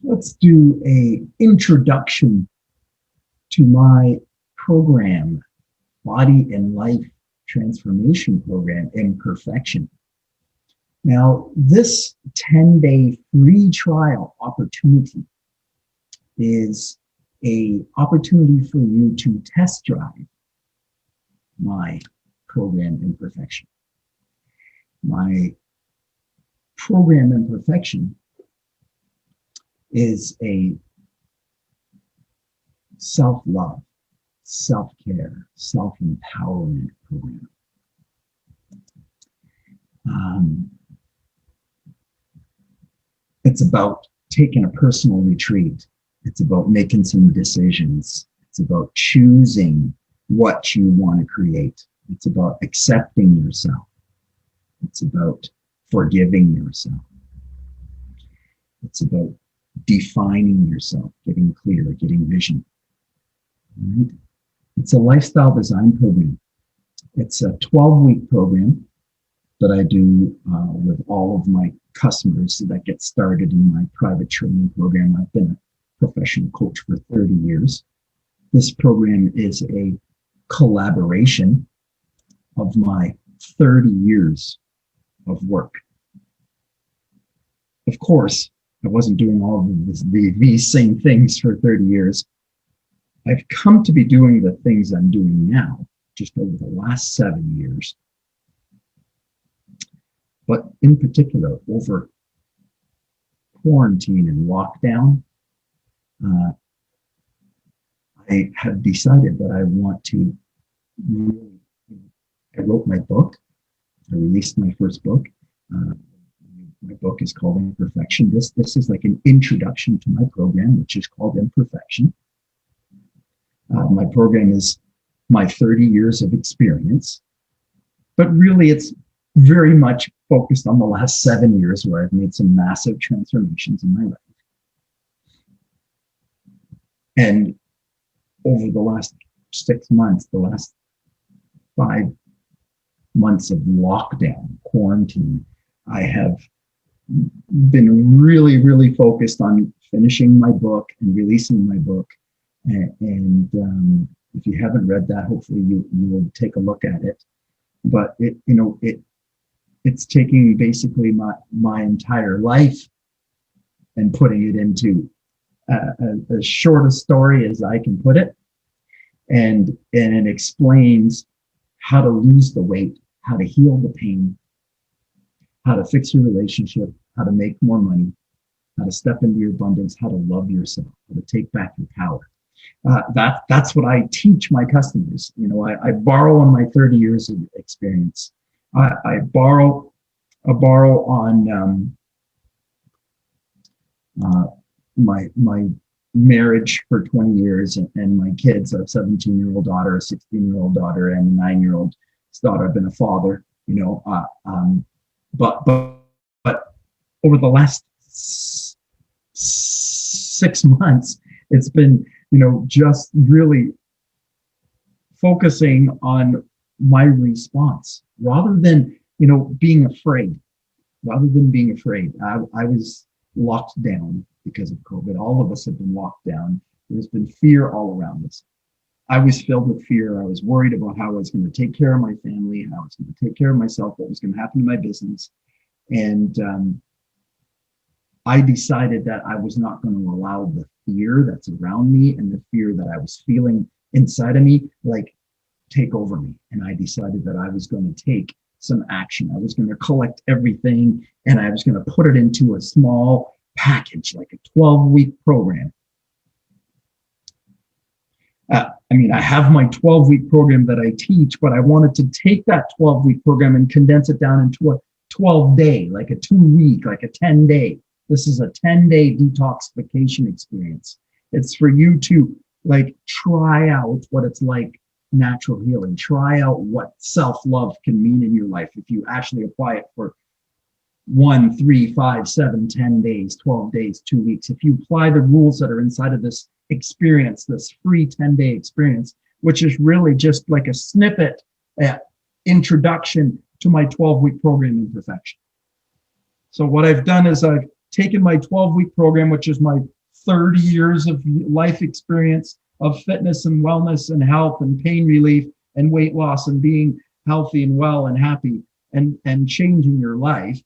let's do a introduction to my program, Body and Life Transformation Program, Imperfection. Now, this 10-day free trial opportunity is an opportunity for you to test drive my program, Imperfection. My program, Imperfection, is a self-love, self-care, self-empowerment program. It's about taking a personal retreat. It's about making some decisions. It's about choosing what you want to create. It's about accepting yourself. It's about forgiving yourself. It's about defining yourself, getting clear, getting vision. Right? It's a lifestyle design program. It's a 12-week program that I do with all of my customers that get started in my private training program. I've been a professional coach for 30 years. This program is a collaboration of my 30 years of work. Of course, I wasn't doing all of these same things for 30 years. I've come to be doing the things I'm doing now just over the last 7 years. But in particular, over quarantine and lockdown, I have decided that I want to really, I wrote my book. I released my first book. My book is called Imperfection. This is like an introduction to my program, which is called Imperfection. My program is my 30 years of experience, but really it's very much focused on the last 7 years where I've made some massive transformations in my life. And over the last 6 months, the last 5 months of lockdown, quarantine, I have been really, really focused on finishing my book and releasing my book. And if you haven't read that, hopefully you will take a look at it. But it's taking basically my entire life and putting it into as short a story as I can put it. And it explains how to lose the weight, how to heal the pain, how to fix your relationship, how to make more money, how to step into your abundance, how to love yourself, how to take back your power. That's what I teach my customers. I borrow on my 30 years of experience. I borrow on my marriage for 20 years and my kids. I have a 17-year-old daughter, a 16-year-old daughter, and a 9-year-old daughter. I've been a father, but over the last 6 months, it's been, just really focusing on my response rather than, being afraid. I was locked down because of COVID. All of us have been locked down. There's been fear all around us. I was filled with fear. I was worried about how I was going to take care of my family, how I was going to take care of myself, what was going to happen to my business. And I decided that I was not going to allow the fear that's around me and the fear that I was feeling inside of me, take over me. And I decided that I was going to take some action. I was going to collect everything and I was going to put it into a small package, like a 12-week program. I have my 12-week program that I teach, but I wanted to take that 12-week program and condense it down into a 12-day, like a 2-week, like a 10-day. This is a 10-day detoxification experience. It's for you to try out what it's like, natural healing. Try out what self-love can mean in your life if you actually apply it for 1, 3, 5, 7, 10 days, 12 days, 2 weeks. If you apply the rules that are inside of this experience, this free 10-day experience, which is really just like a snippet introduction to my 12-week program, Imperfection. So what I've done is I've taken my 12-week program, which is my 30 years of life experience of fitness and wellness and health and pain relief and weight loss and being healthy and well and happy and changing your life.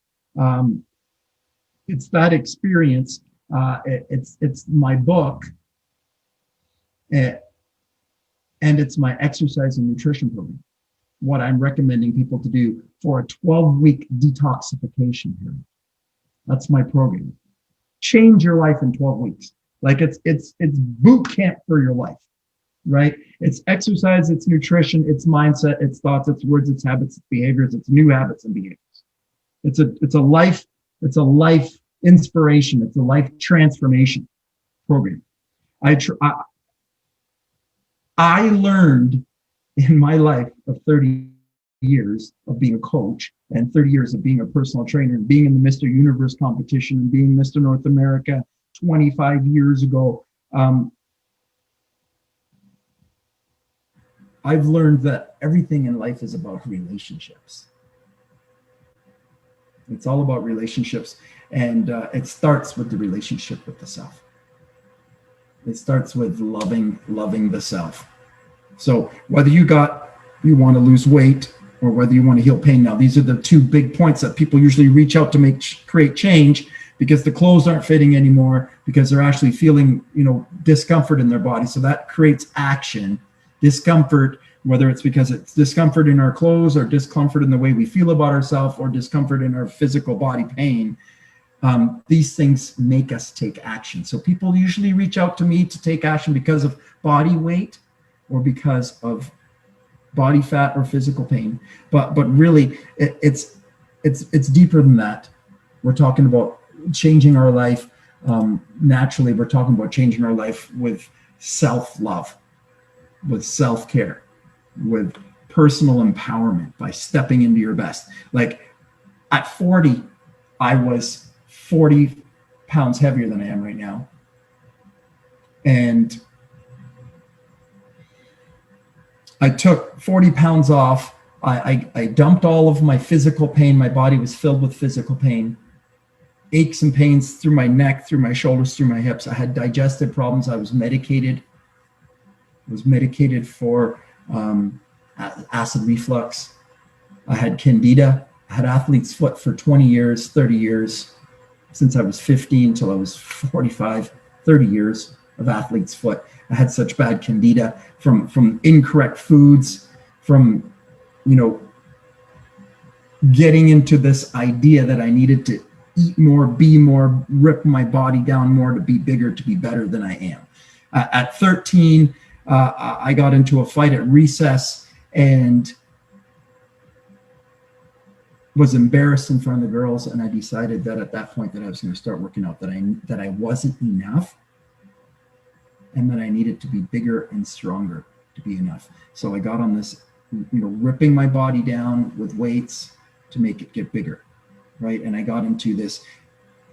It's that experience. It's my book, and it's my exercise and nutrition program. What I'm recommending people to do for a 12-week detoxification period. That's my program. Change your life in 12 weeks. Like it's boot camp for your life, right? It's exercise, it's nutrition, it's mindset, it's thoughts, it's words, it's habits, it's behaviors, it's new habits and behaviors. It's a life inspiration. It's a life transformation program. I learned in my life of 30 years of being a coach and 30 years of being a personal trainer and being in the Mr. Universe competition and being Mr. North America 25 years ago. I've learned that everything in life is about relationships. It's all about relationships, and it starts with the relationship with the self. It starts with loving the self. So whether you want to lose weight or whether you want to heal pain, now these are the two big points that people usually reach out to create change, because the clothes aren't fitting anymore, because they're actually feeling, discomfort in their body. So that creates action. Discomfort, whether it's because it's discomfort in our clothes or discomfort in the way we feel about ourselves or discomfort in our physical body pain, these things make us take action. So people usually reach out to me to take action because of body weight or because of body fat or physical pain. But really, it's deeper than that. We're talking about changing our life naturally. We're talking about changing our life with self-love, with self-care, with personal empowerment, by stepping into your best. Like at 40, I was 40 pounds heavier than I am right now. And I took 40 pounds off. I dumped all of my physical pain. My body was filled with physical pain, aches and pains through my neck, through my shoulders, through my hips. I had digestive problems. I was medicated. For acid reflux. I had candida. I had athlete's foot for 20 years, 30 years, since I was 15 till I was 45, 30 years of athlete's foot. I had such bad candida from incorrect foods, from, getting into this idea that I needed to eat more, be more, rip my body down more to be bigger, to be better than I am. At 13, I got into a fight at recess and was embarrassed in front of the girls, and I decided that at that point that I was going to start working out, that I wasn't enough, and that I needed to be bigger and stronger to be enough. So I got on this, ripping my body down with weights to make it get bigger, right? And I got into this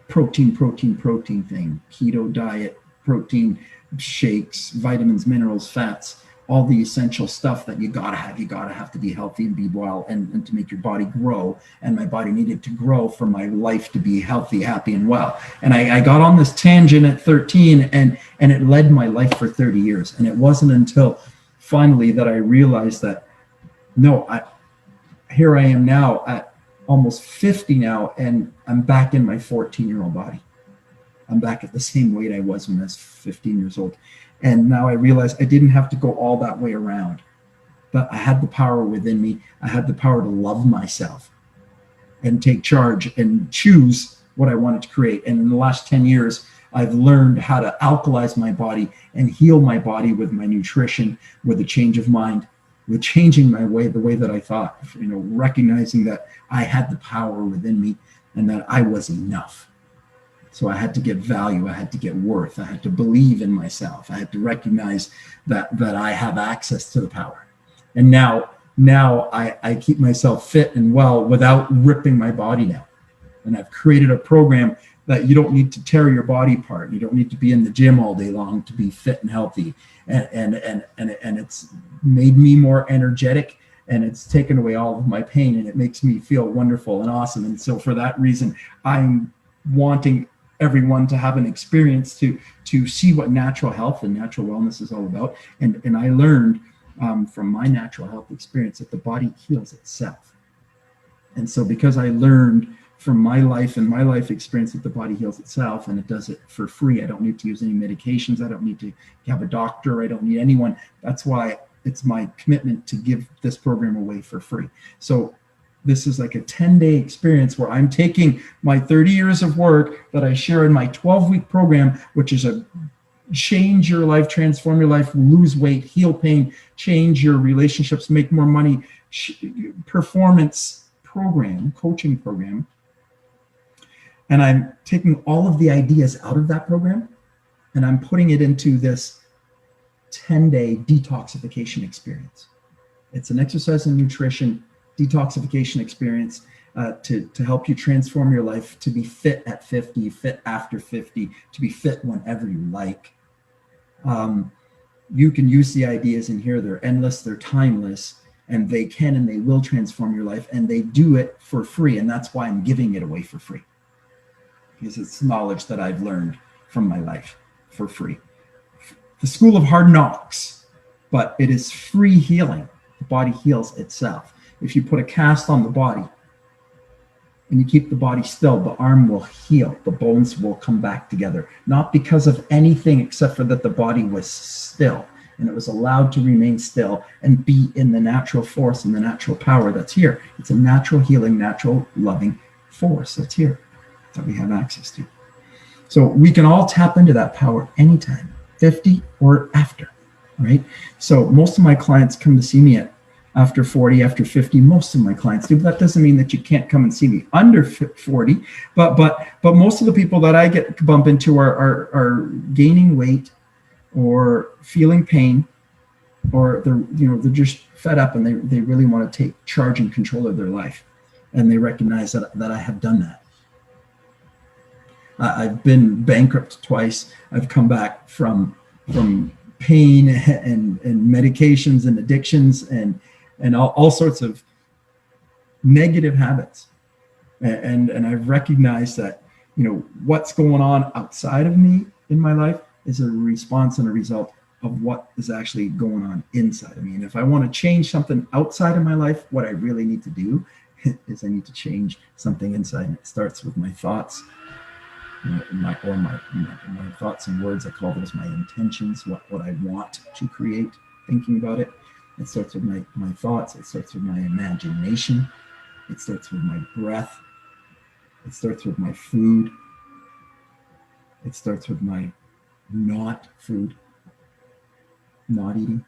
protein thing, keto diet, protein shakes, vitamins, minerals, fats, all the essential stuff that you gotta have to be healthy and be well and to make your body grow. And my body needed to grow for my life to be healthy, happy, and well. And I got on this tangent at 13 and it led my life for 30 years. And it wasn't until finally that I realized that, here I am now at almost 50 now, and I'm back in my 14-year-old body. I'm back at the same weight I was when I was 15 years old. And now I realize I didn't have to go all that way around, but I had the power within me. I had the power to love myself and take charge and choose what I wanted to create. And in the last 10 years, I've learned how to alkalize my body and heal my body with my nutrition, with a change of mind, with changing the way that I thought, recognizing that I had the power within me and that I was enough. So I had to get value, I had to get worth, I had to believe in myself, I had to recognize that I have access to the power. And now I keep myself fit and well without ripping my body down. And I've created a program that you don't need to tear your body apart. You don't need to be in the gym all day long to be fit and healthy. And it's made me more energetic, and it's taken away all of my pain, and it makes me feel wonderful and awesome. And so for that reason, I'm wanting everyone to have an experience to see what natural health and natural wellness is all about. And I learned from my natural health experience that the body heals itself. And so because I learned from my life and my life experience that the body heals itself, and it does it for free. I don't need to use any medications. I don't need to have a doctor. I don't need anyone. That's why it's my commitment to give this program away for free. So this is like a 10-day experience where I'm taking my 30 years of work that I share in my 12-week program, which is a change your life, transform your life, lose weight, heal pain, change your relationships, make more money, performance program, coaching program. And I'm taking all of the ideas out of that program and I'm putting it into this 10-day detoxification experience. It's an exercise and nutrition detoxification experience to help you transform your life, to be fit at 50, fit after 50, to be fit whenever you like. You can use the ideas in here. They're endless, they're timeless, and they can and they will transform your life, and they do it for free. And that's why I'm giving it away for free, because it's knowledge that I've learned from my life for free. The school of hard knocks, but it is free healing. The body heals itself. If you put a cast on the body and you keep the body still, the arm will heal. The bones will come back together, not because of anything except for that the body was still and it was allowed to remain still and be in the natural force and the natural power that's here. It's a natural healing, natural loving force that's here that we have access to. So we can all tap into that power anytime, 50 or after, right? So most of my clients come to see me at after 40, after 50, most of my clients do. But that doesn't mean that you can't come and see me under 40. But most of the people that I get bump into are gaining weight or feeling pain, or they're just fed up and they really want to take charge and control of their life, and they recognize that I have done that. I've been bankrupt twice. I've come back from pain and medications and addictions and all sorts of negative habits. And I've recognized that, what's going on outside of me in my life is a response and a result of what is actually going on inside of me. And if I want to change something outside of my life, what I really need to do is I need to change something inside. And it starts with my thoughts, my thoughts and words. I call those my intentions, what I want to create, thinking about it. It starts with my thoughts. It starts with my imagination. It starts with my breath. It starts with my food. It starts with my not food, not eating.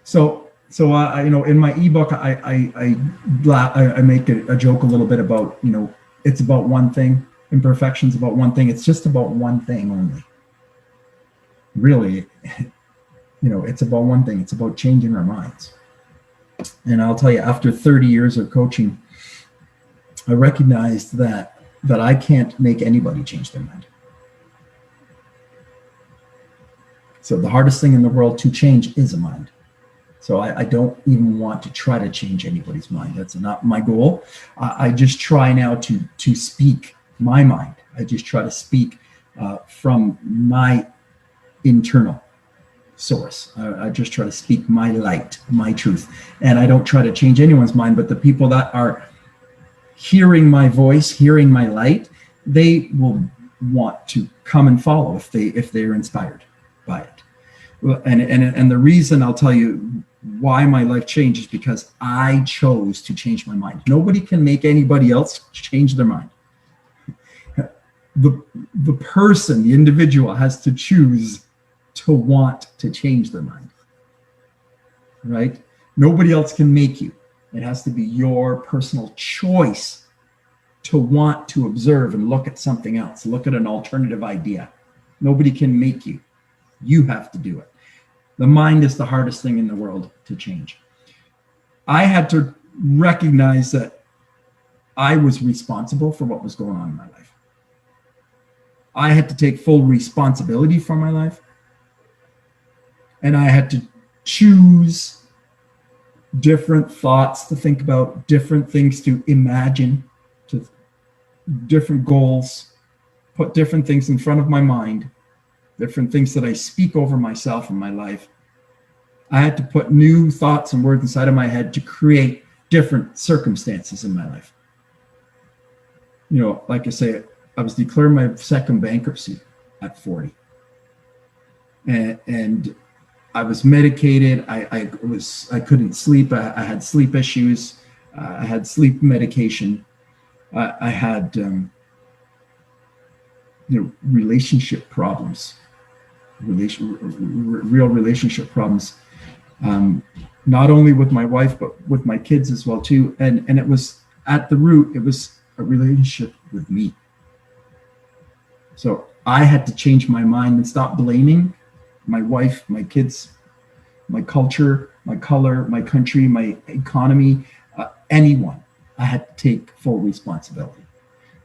So in my ebook, I make a joke a little bit about, it's about one thing. Imperfection's about one thing. It's just about one thing only. Really, it's about one thing. It's about changing our minds. And I'll tell you, after 30 years of coaching, I recognized that I can't make anybody change their mind. So the hardest thing in the world to change is a mind. So I don't even want to try to change anybody's mind. That's not my goal. I just try now to speak my mind. I just try to speak from my internal source. I just try to speak my light, my truth. And I don't try to change anyone's mind, but the people that are hearing my voice, hearing my light, they will want to come and follow if they're inspired by it. And the reason I'll tell you why my life changed is because I chose to change my mind. Nobody can make anybody else change their mind. The person, the individual, has to choose to want to change their mind, right? Nobody else can make you. It has to be your personal choice to want to observe and look at something else, look at an alternative idea. Nobody can make you. You have to do it. The mind is the hardest thing in the world to change. I had to recognize that I was responsible for what was going on in my life. I had to take full responsibility for my life. And I had to choose different thoughts to think about, different things to imagine, to different goals, put different things in front of my mind, different things that I speak over myself in my life. I had to put new thoughts and words inside of my head to create different circumstances in my life. You know, like I say, I was declaring my second bankruptcy at 40. And I was medicated. I couldn't sleep. I had sleep issues. I had sleep medication. I had relationship problems, real relationship problems, not only with my wife but with my kids as well too. And it was at the root, it was a relationship with me. So I had to change my mind and stop blaming my wife, my kids, my culture, my color, my country, my economy, anyone. I had to take full responsibility.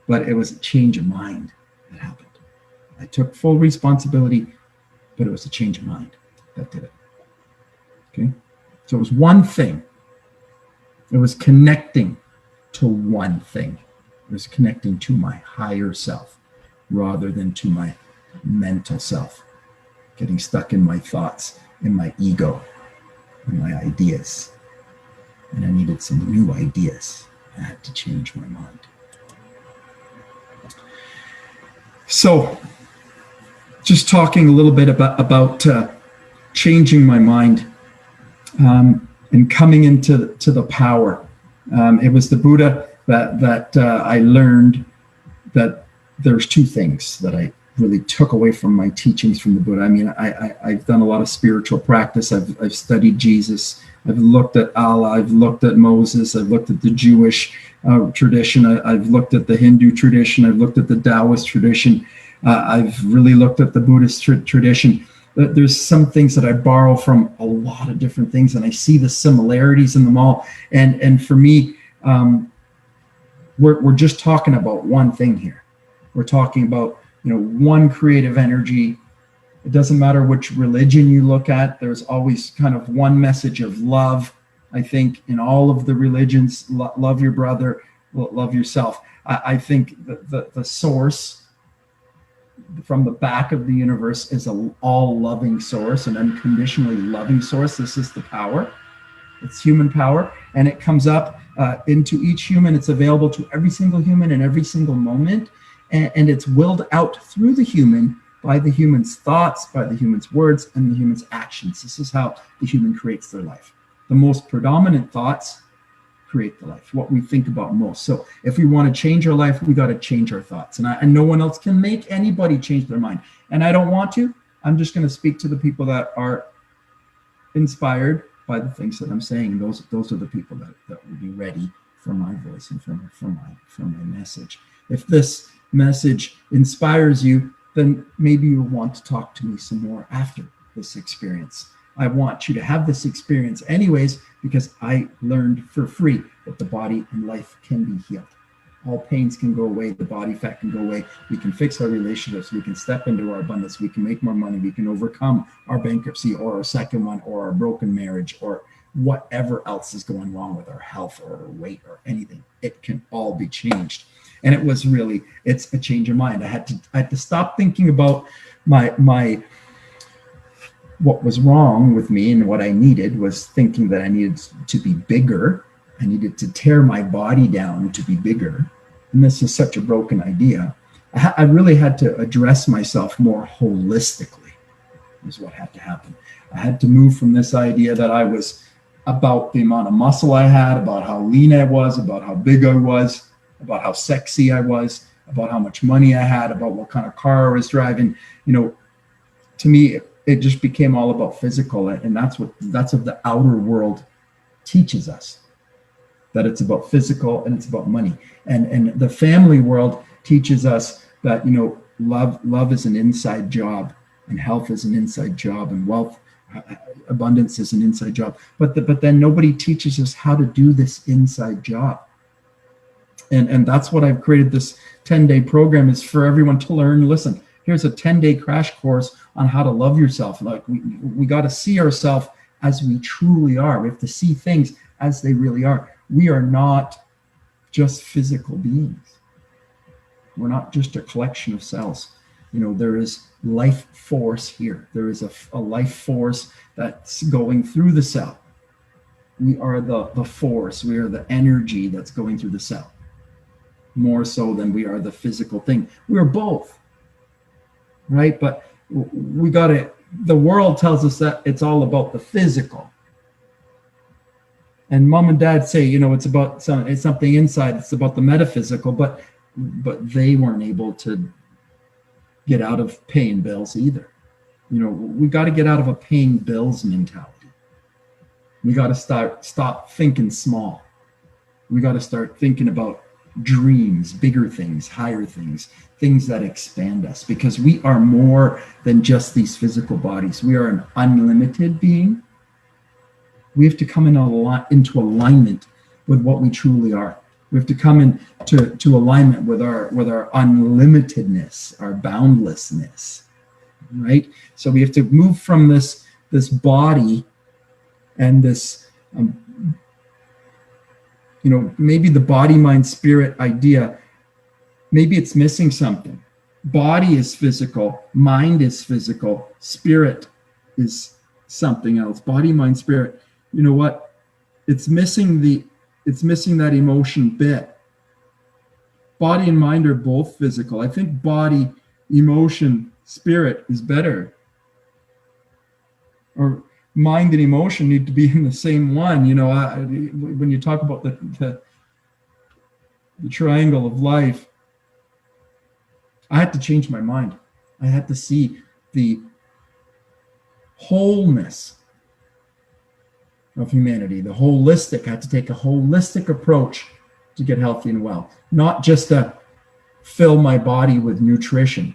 But it was a change of mind that happened. I took full responsibility, but it was a change of mind that did it. Okay? So it was one thing. It was connecting to one thing. It was connecting to my higher self rather than to my mental self. Getting stuck in my thoughts, in my ego, in my ideas. And I needed some new ideas. I had to change my mind. So, just talking a little bit about changing my mind and coming into the power. It was the Buddha that I learned that there's two things that I really took away from my teachings from the Buddha. I mean, I've done a lot of spiritual practice. I've studied Jesus. I've looked at Allah. I've looked at Moses. I've looked at the Jewish tradition. I've looked at the Hindu tradition. I've looked at the Taoist tradition. I've really looked at the Buddhist tradition. There's some things that I borrow from a lot of different things, and I see the similarities in them all. And for me, we're just talking about one thing here. We're talking about one creative energy. It doesn't matter which religion you look at. There's always kind of one message of love. I think in all of the religions, love your brother, love yourself. I think the source from the back of the universe is an all-loving source, an unconditionally loving source. This is the power. It's human power, and it comes up into each human. It's available to every single human in every single moment. And it's willed out through the human by the human's thoughts, by the human's words, and the human's actions. This is how the human creates their life. The most predominant thoughts create the life, what we think about most. So if we want to change our life, we got to change our thoughts. And no one else can make anybody change their mind. And I don't want to. I'm just going to speak to the people that are inspired by the things that I'm saying. Those are the people that will be ready for my voice and for my message. If this message inspires you, then maybe you'll want to talk to me some more after this experience. I want you to have this experience anyways, because I learned for free that the body and life can be healed. All pains can go away. The body fat can go away. We can fix our relationships. We can step into our abundance. We can make more money. We can overcome our bankruptcy or our second one or our broken marriage or whatever else is going wrong with our health or our weight or anything. It can all be changed. And it was really, it's a change of mind. I had to stop thinking about my what was wrong with me, and what I needed was thinking that I needed to be bigger. I needed to tear my body down to be bigger. And this is such a broken idea. I really had to address myself more holistically, is what had to happen. I had to move from this idea that I was about the amount of muscle I had, about how lean I was, about how big I was, about how sexy I was, about how much money I had, about what kind of car I was driving. To me, it just became all about physical, and that's what the outer world teaches us, that it's about physical and it's about money. And the family world teaches us that, love is an inside job, and health is an inside job, and wealth, abundance is an inside job. But then nobody teaches us how to do this inside job. And that's what I've created this 10-day program, is for everyone to learn. Listen, here's a 10-day crash course on how to love yourself. Like we got to see ourselves as we truly are. We have to see things as they really are. We are not just physical beings. We're not just a collection of cells. There is life force here. There is a life force that's going through the cell. We are the force. We are the energy that's going through the cell, more so than we are the physical thing. We're both, right? But the world tells us that it's all about the physical. And mom and dad say, it's about it's something inside. It's about the metaphysical, but they weren't able to get out of paying bills either. We got to get out of a paying bills mentality. We got to stop thinking small. We got to start thinking about dreams, bigger things, higher things, things that expand us, because we are more than just these physical bodies. We are an unlimited being. We have to come into alignment with what we truly are. We have to come into alignment with our unlimitedness, our boundlessness, right? So we have to move from this body and this, maybe the body, mind, spirit idea, maybe it's missing something. Body is physical, mind is physical, spirit is something else. Body, mind, spirit. You know what? It's missing that emotion bit. Body and mind are both physical. I think body, emotion, spirit is better. Or mind and emotion need to be in the same one. When you talk about the triangle of life, I had to change my mind. I had to see the wholeness of humanity, the holistic. I had to take a holistic approach to get healthy and well, not just a fill my body with nutrition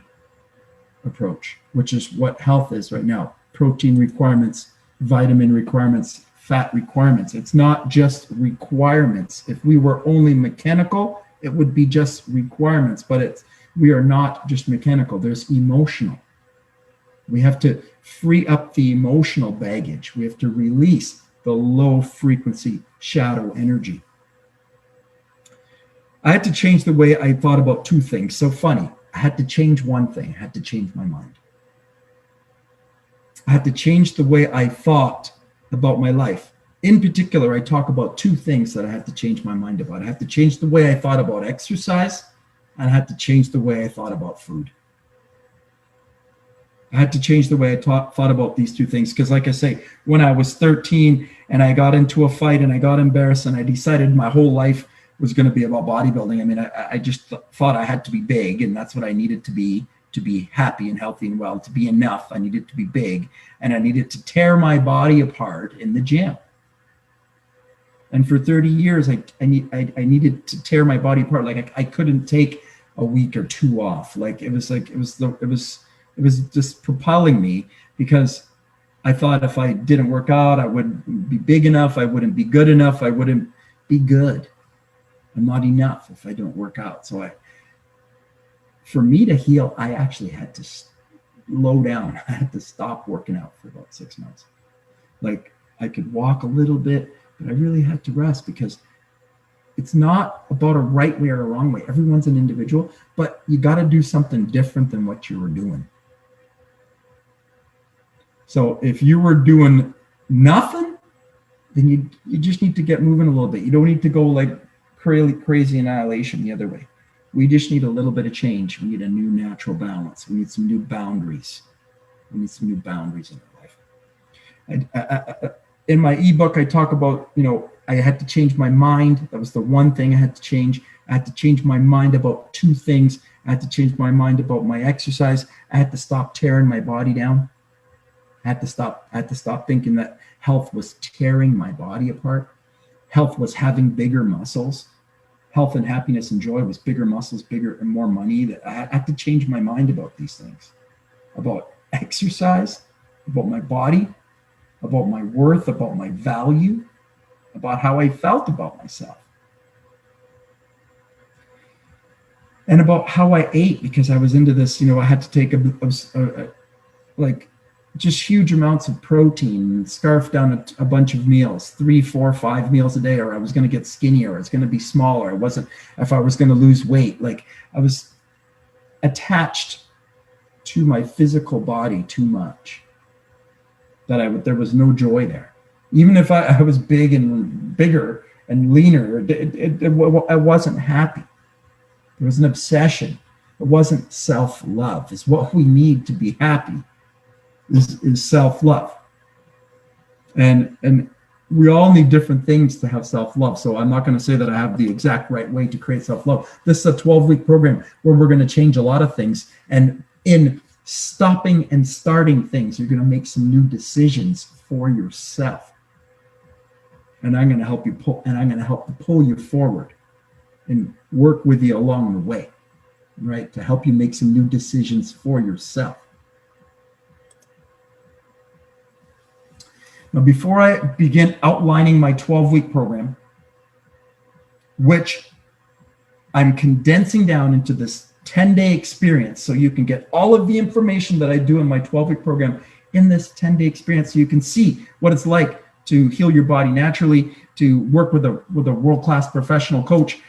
approach, which is what health is right now. Protein requirements, vitamin requirements, fat requirements. It's not just requirements. If we were only mechanical, it would be just requirements, but we are not just mechanical. There's emotional. We have to free up the emotional baggage. We have to release the low frequency shadow energy. I had to change the way I thought about two things. So funny. I had to change one thing. I had to change my mind. I had to change the way I thought about my life. In particular, I talk about two things that I had to change my mind about. I had to change the way I thought about exercise, and I had to change the way I thought about food. I had to change the way I thought about these two things, because like I say, when I was 13 and I got into a fight and I got embarrassed and I decided my whole life was going to be about bodybuilding. I mean, I just thought I had to be big, and that's what I needed to be happy and healthy and well, to be enough. I needed to be big, and I needed to tear my body apart in the gym. And for 30 years, I needed to tear my body apart. Like I couldn't take a week or two off. It was just propelling me, because I thought if I didn't work out, I wouldn't be big enough. I wouldn't be good enough. I wouldn't be good. I'm not enough if I don't work out. So for me to heal, I actually had to slow down. I had to stop working out for about 6 months. Like I could walk a little bit, but I really had to rest, because it's not about a right way or a wrong way. Everyone's an individual, but you got to do something different than what you were doing. So if you were doing nothing, then you just need to get moving a little bit. You don't need to go like crazy annihilation the other way. We just need a little bit of change. We need a new natural balance. We need some new boundaries. We need some new boundaries in our life. In my ebook, I talk about, I had to change my mind. That was the one thing I had to change. I had to change my mind about two things. I had to change my mind about my exercise. I had to stop tearing my body down. I had to stop thinking that health was tearing my body apart. Health was having bigger muscles. Health and happiness and joy was bigger muscles, bigger and more money. I had to change my mind about these things, about exercise, about my body, about my worth, about my value, about how I felt about myself, and about how I ate, because I was into this. I had to take just huge amounts of protein and scarf down a bunch of meals, 3, 4, 5 meals a day, or I was going to get skinnier, or I was going to be smaller. If I was going to lose weight, attached to my physical body too much, that there was no joy there. Even if I was big and bigger and leaner, I wasn't happy. There was an obsession. It wasn't self-love. It's what we need to be happy is self-love. And we all need different things to have self-love. So I'm not going to say that I have the exact right way to create self-love. This is a 12-week program where we're going to change a lot of things. And in stopping and starting things, you're going to make some new decisions for yourself. And I'm going to help you pull you forward and work with you along the way, right? To help you make some new decisions for yourself. Now, before I begin outlining my 12-week program, which I'm condensing down into this 10-day experience, so you can get all of the information that I do in my 12-week program in this 10-day experience, so you can see what it's like to heal your body naturally, to work with a world-class professional coach,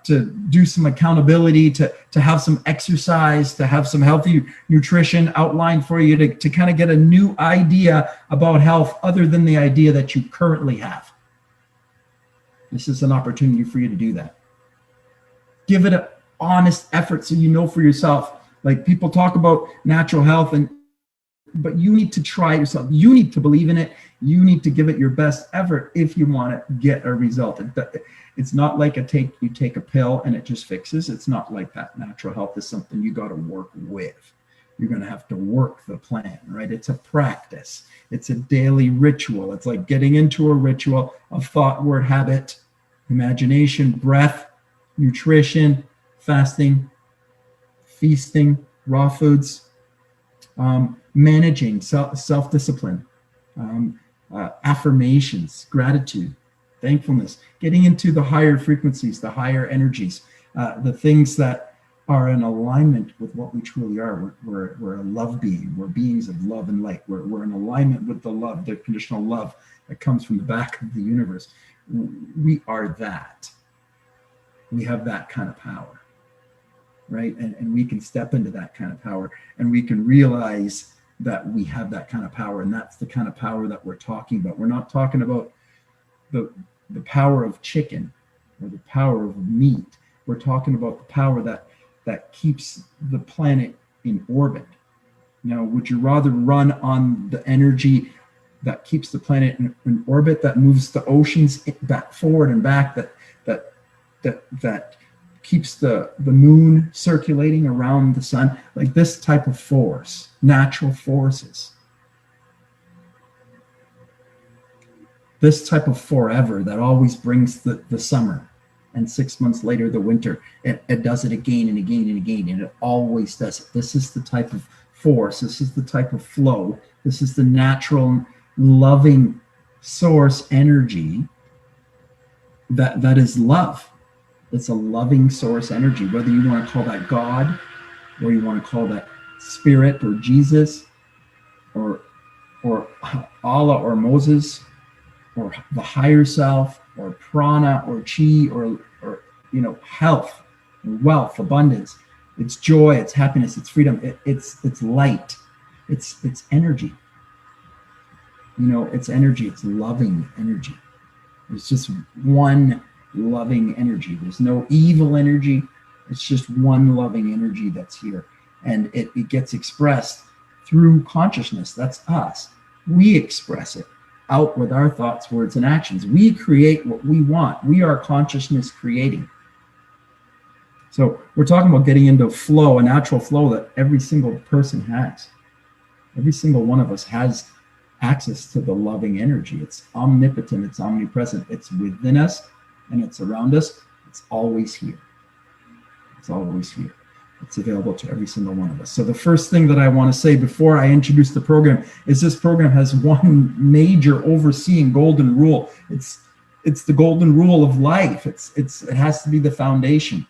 to do some accountability, to have some exercise, to have some healthy nutrition outlined for you, to kind of get a new idea about health other than the idea that you currently have. This is an opportunity for you to do that. Give it an honest effort so you know for yourself. Like, people talk about natural health, but you need to try it yourself. You need to believe in it. You need to give it your best effort if you want to get a result. It's not like you take a pill and it just fixes. It's not like that. Natural health is something you got to work with. You're going to have to work the plan, right? It's a practice. It's a daily ritual. It's like getting into a ritual of thought, word, habit, imagination, breath, nutrition, fasting, feasting, raw foods, managing self-discipline, affirmations, gratitude, thankfulness, getting into the higher frequencies, the higher energies, the things that are in alignment with what we truly are. We're a love being. We're beings of love and light. We're in alignment with the love, the conditional love that comes from the back of the universe. We are that. We have that kind of power, right? And we can step into that kind of power, and we can realize that we have that kind of power, and that's the kind of power that we're talking about. We're not talking about the power of chicken or the power of meat. We're talking about the power that keeps the planet in orbit. Now, would you rather run on the energy that keeps the planet in orbit, that moves the oceans back, forward and back, that keeps the moon circulating around the sun, like this type of force, natural forces, this type of forever that always brings the summer, and 6 months later the winter. It does it again and again and again, and it always does it. This is the type of force, this is the type of flow, this is the natural loving source energy that is love. It's a loving source energy, whether you want to call that God, or you want to call that spirit, or Jesus, or Allah, or Moses, or the higher self, or prana, or chi, or health, wealth, abundance. It's joy, it's happiness, it's freedom, it's light, it's energy. It's energy, it's loving energy. It's just one loving energy. There's no evil energy. It's just one loving energy that's here. And it gets expressed through consciousness. That's us. We express it out with our thoughts, words, and actions. We create what we want. We are consciousness creating. So we're talking about getting into flow, a natural flow that every single person has. Every single one of us has access to the loving energy. It's omnipotent, it's omnipresent, it's within us, and it's around us. It's always here. It's always here. It's available to every single one of us. So the first thing that I want to say before I introduce the program is this program has one major overseeing golden rule. It's the golden rule of life. It has to be the foundation.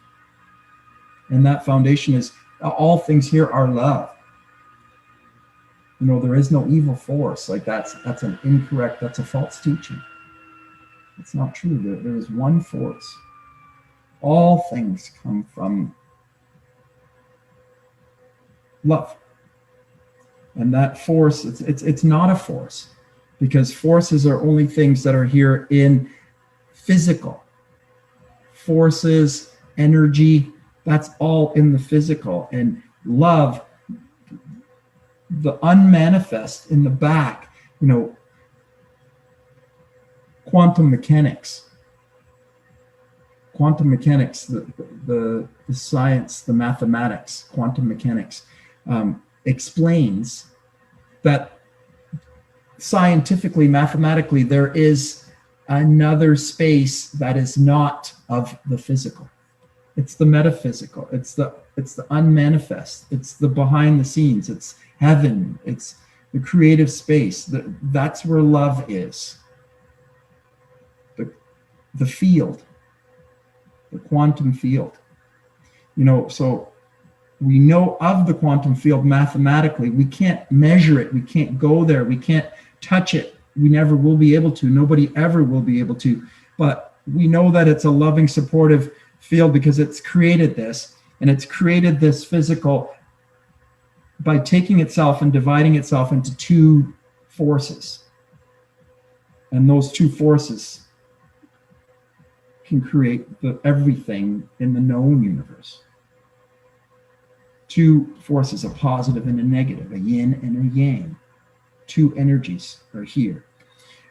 And that foundation is all things here are love. There is no evil force. Like that's an incorrect, that's a false teaching. It's not true. There is one force. All things come from love. And that force, it's not a force, because forces are only things that are here in physical. Forces, energy, that's all in the physical. And love, the unmanifest in the back, quantum mechanics, the science, the mathematics, quantum mechanics explains that scientifically, mathematically, there is another space that is not of the physical. It's the metaphysical. It's the unmanifest. It's the behind the scenes. It's heaven. It's the creative space. That's where love is. The field, the quantum field. So we know of the quantum field mathematically. We can't measure it. We can't go there. We can't touch it. We never will be able to. Nobody ever will be able to. But we know that it's a loving, supportive field because it's created this, and it's created this physical by taking itself and dividing itself into two forces. And those two forces can create everything in the known universe. Two forces, a positive and a negative, a yin and a yang. Two energies are here.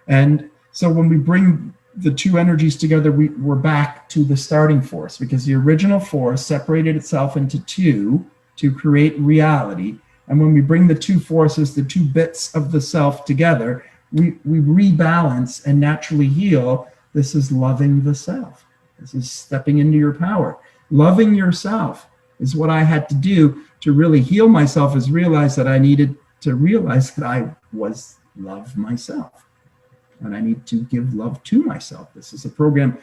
And so when we bring the two energies together, we're back to the starting force, because the original force separated itself into two to create reality. And when we bring the two forces, the two bits of the self together, we rebalance and naturally heal. This is loving the self. This is stepping into your power. Loving yourself is what I had to do to really heal myself, is realize that I needed to realize that I was love myself. And I need to give love to myself. This is a program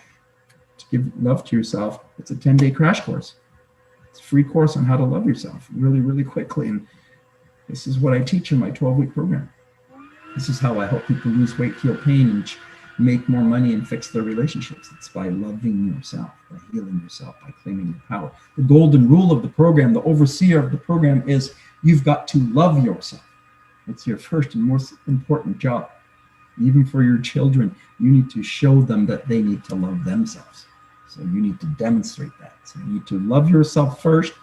to give love to yourself. It's a 10-day crash course. It's a free course on how to love yourself really, really quickly. And this is what I teach in my 12-week program. This is how I help people lose weight, heal pain, and make more money and fix their relationships. It's by loving yourself, by healing yourself, by claiming your power. The golden rule of the program, the overseer of the program, is you've got to love yourself. It's your first and most important job. Even for your children, you need to show them that they need to love themselves. So you need to demonstrate that. So you need to love yourself first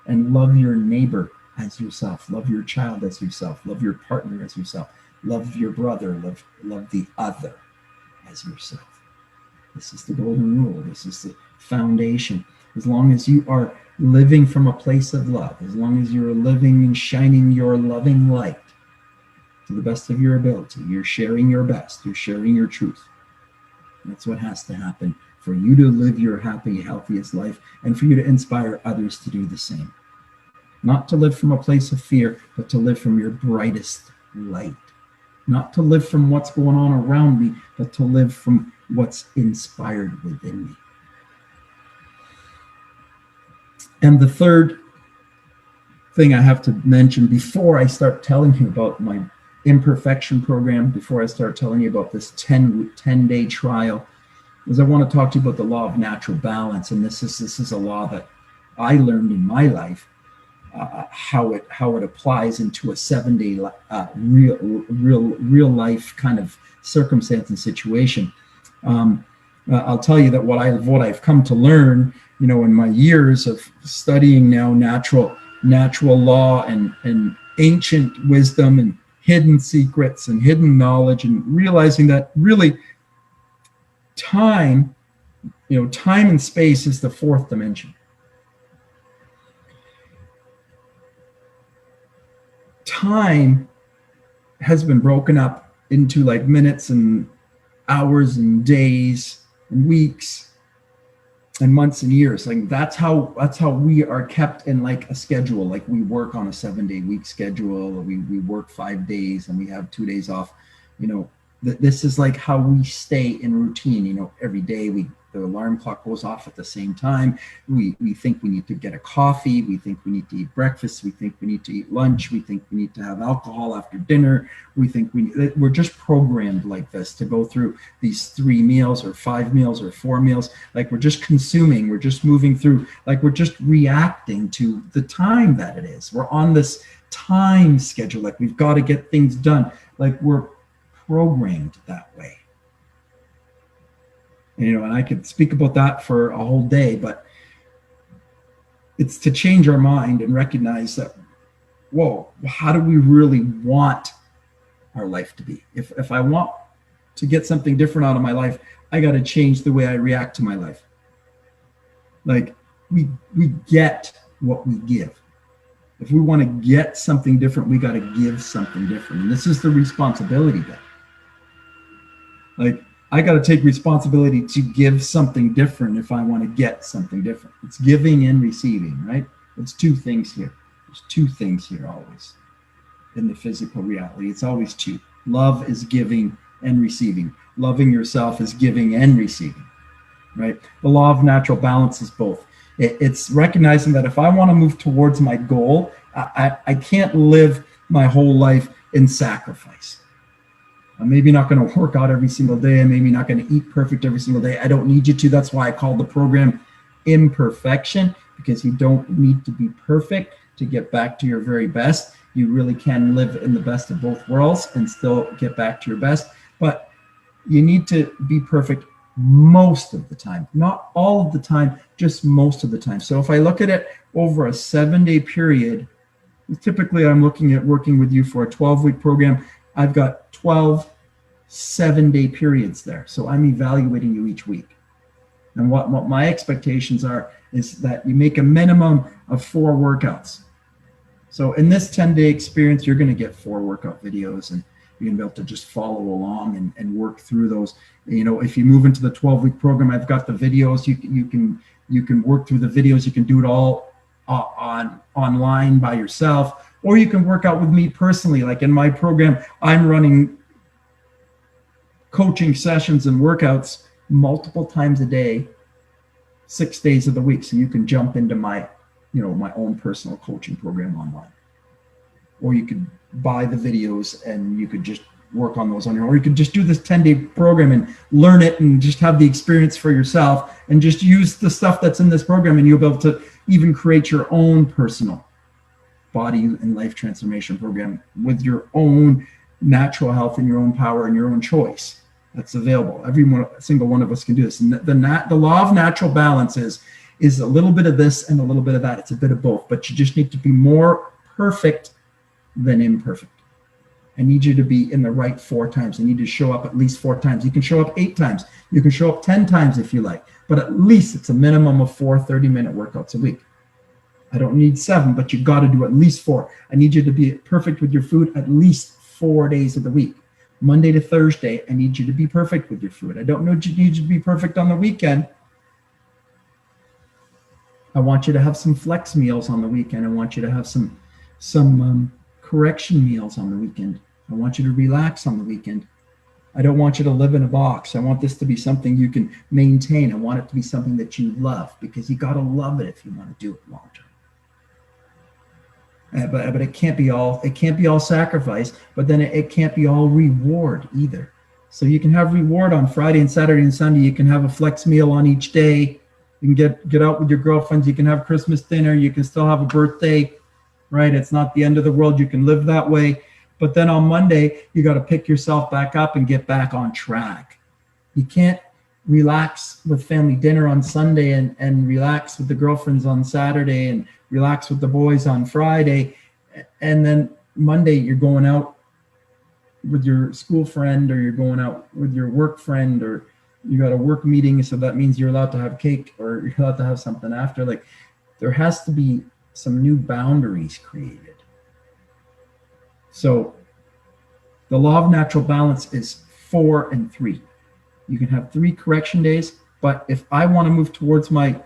and love your neighbor as yourself. Love your child as yourself. Love your partner as yourself. Love your brother. Love the other as yourself. This is the golden rule. This is the foundation. As long as you are living from a place of love, as long as you're living and shining your loving light to the best of your ability, you're sharing your best, you're sharing your truth. That's what has to happen for you to live your happy, healthiest life, and for you to inspire others to do the same. Not to live from a place of fear, but to live from your brightest light. Not to live from what's going on around me, but to live from what's inspired within me. And the third thing I have to mention before I start telling you about my Imperfection program, before I start telling you about this 10-day trial, is I want to talk to you about the law of natural balance. And this is a law that I learned in my life, how it applies into a 7-day real life kind of circumstance and situation. I'll tell you that what I've come to learn, in my years of studying now natural law and ancient wisdom and hidden secrets and hidden knowledge, and realizing that really time and space is the fourth dimension. Time has been broken up into like minutes and hours and days and weeks and months and years. Like that's how we are kept in like a schedule. Like we work on a 7-day week schedule. We work 5 days and we have 2 days off. This is like how we stay in routine. Every day we the alarm clock goes off at the same time. We think we need to get a coffee. We think we need to eat breakfast. We think we need to eat lunch. We think we need to have alcohol after dinner. We think we're just programmed like this to go through these 3 meals or 5 meals or 4 meals. Like we're just consuming, we're just moving through, like we're just reacting to the time that it is. We're on this time schedule, like we've got to get things done. Like we're programmed that way. And I could speak about that for a whole day, but it's to change our mind and recognize that, whoa, how do we really want our life to be? If I want to get something different out of my life, I got to change the way I react to my life. Like we get what we give. If we want to get something different, we got to give something different. And this is the responsibility then. Like I got to take responsibility to give something different if I want to get something different. It's giving and receiving, right? It's 2 things here. There's 2 things here always in the physical reality. It's always 2. Love is giving and receiving. Loving yourself is giving and receiving, right? The law of natural balance is both. It's recognizing that if I want to move towards my goal, I can't live my whole life in sacrifice. I'm maybe not going to work out every single day. I'm maybe not going to eat perfect every single day. I don't need you to. That's why I call the program Imperfection, because you don't need to be perfect to get back to your very best. You really can live in the best of both worlds and still get back to your best. But you need to be perfect most of the time, not all of the time, just most of the time. So if I look at it over a 7-day period, typically I'm looking at working with you for a 12-week program. I've got 12 7-day periods there. So I'm evaluating you each week. And what my expectations are is that you make a minimum of 4 workouts. So in this 10-day experience, you're going to get 4 workout videos, and you're going to be able to just follow along and work through those. If you move into the 12-week program, I've got the videos. You can work through the videos. You can do it all online by yourself. Or you can work out with me personally. Like in my program, I'm running coaching sessions and workouts multiple times a day, 6 days of the week. So you can jump into my own personal coaching program online. Or you could buy the videos and you could just work on those on your own. Or you could just do this 10-day program and learn it and just have the experience for yourself and just use the stuff that's in this program, and you'll be able to even create your own personal body and life transformation program with your own natural health and your own power and your own choice. That's available. Single one of us can do this. And the law of natural balance is a little bit of this and a little bit of that. It's a bit of both, but you just need to be more perfect than imperfect. I need you to be in the right 4 times. I need you to show up at least 4 times. You can show up 8 times. You can show up 10 times if you like, but at least it's a minimum of 4 30-minute workouts a week. I don't need 7, but you got to do at least 4. I need you to be perfect with your food at least 4 days of the week. Monday to Thursday, I need you to be perfect with your food. I don't need you to be perfect on the weekend. I want you to have some flex meals on the weekend. I want you to have some correction meals on the weekend. I want you to relax on the weekend. I don't want you to live in a box. I want this to be something you can maintain. I want it to be something that you love, because you got to love it if you want to do it long term. But it can't be all sacrifice, but then it can't be all reward either. So you can have reward on Friday and Saturday and Sunday. You can have a flex meal on each day. You can get out with your girlfriends. You can have Christmas dinner. You can still have a birthday, right? It's not the end of the world. You can live that way. But then on Monday, you got to pick yourself back up and get back on track. You can't relax with family dinner on Sunday and relax with the girlfriends on Saturday and relax with the boys on Friday. And then Monday, you're going out with your school friend, or you're going out with your work friend, or you got a work meeting. So that means you're allowed to have cake, or you're allowed to have something after. Like, there has to be some new boundaries created. So the law of natural balance is 4 and 3. You can have 3 correction days, but if I want to move towards my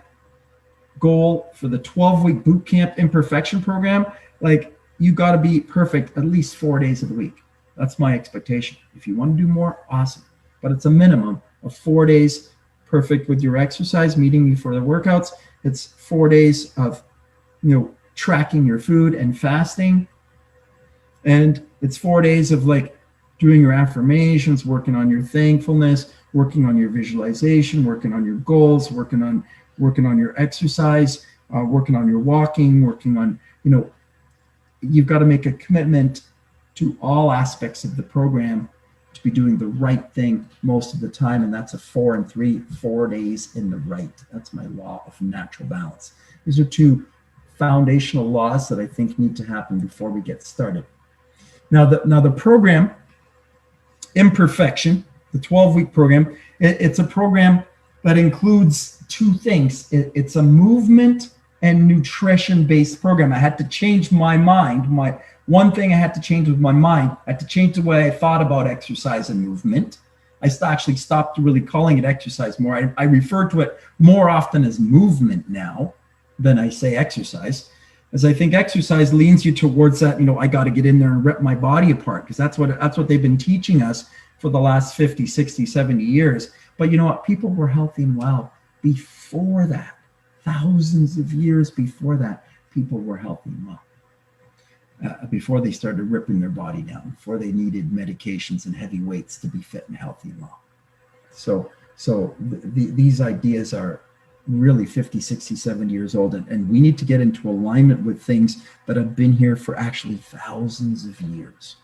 goal for the 12-week boot camp imperfection program, like, you got to be perfect at least 4 days of the week. That's my expectation. If you want to do more, awesome. But it's a minimum of 4 days perfect with your exercise, meeting you for the workouts. It's 4 days of, tracking your food and fasting. And it's 4 days of like doing your affirmations, working on your thankfulness, working on your visualization, working on your goals, working on your exercise, working on your walking, working on, you've got to make a commitment to all aspects of the program to be doing the right thing most of the time. And that's a 4 and 3, 4 days in the right. That's my law of natural balance. These are two foundational laws that I think need to happen before we get started. Now the program, Imperfection, the 12-week program, it's a program that includes two things. It's a movement and nutrition-based program. I had to change my mind. One thing I had to change was my mind. I had to change the way I thought about exercise and movement. I actually stopped really calling it exercise more. I refer to it more often as movement now than I say exercise, as I think exercise leans you towards that, I got to get in there and rip my body apart, because that's what they've been teaching us for the last 50, 60, 70 years. But you know what? People were healthy and well before that. Thousands of years before that, people were healthy and well. Before they started ripping their body down, before they needed medications and heavy weights to be fit and healthy and well. So these ideas are really 50, 60, 70 years old. And we need to get into alignment with things that have been here for actually thousands of years.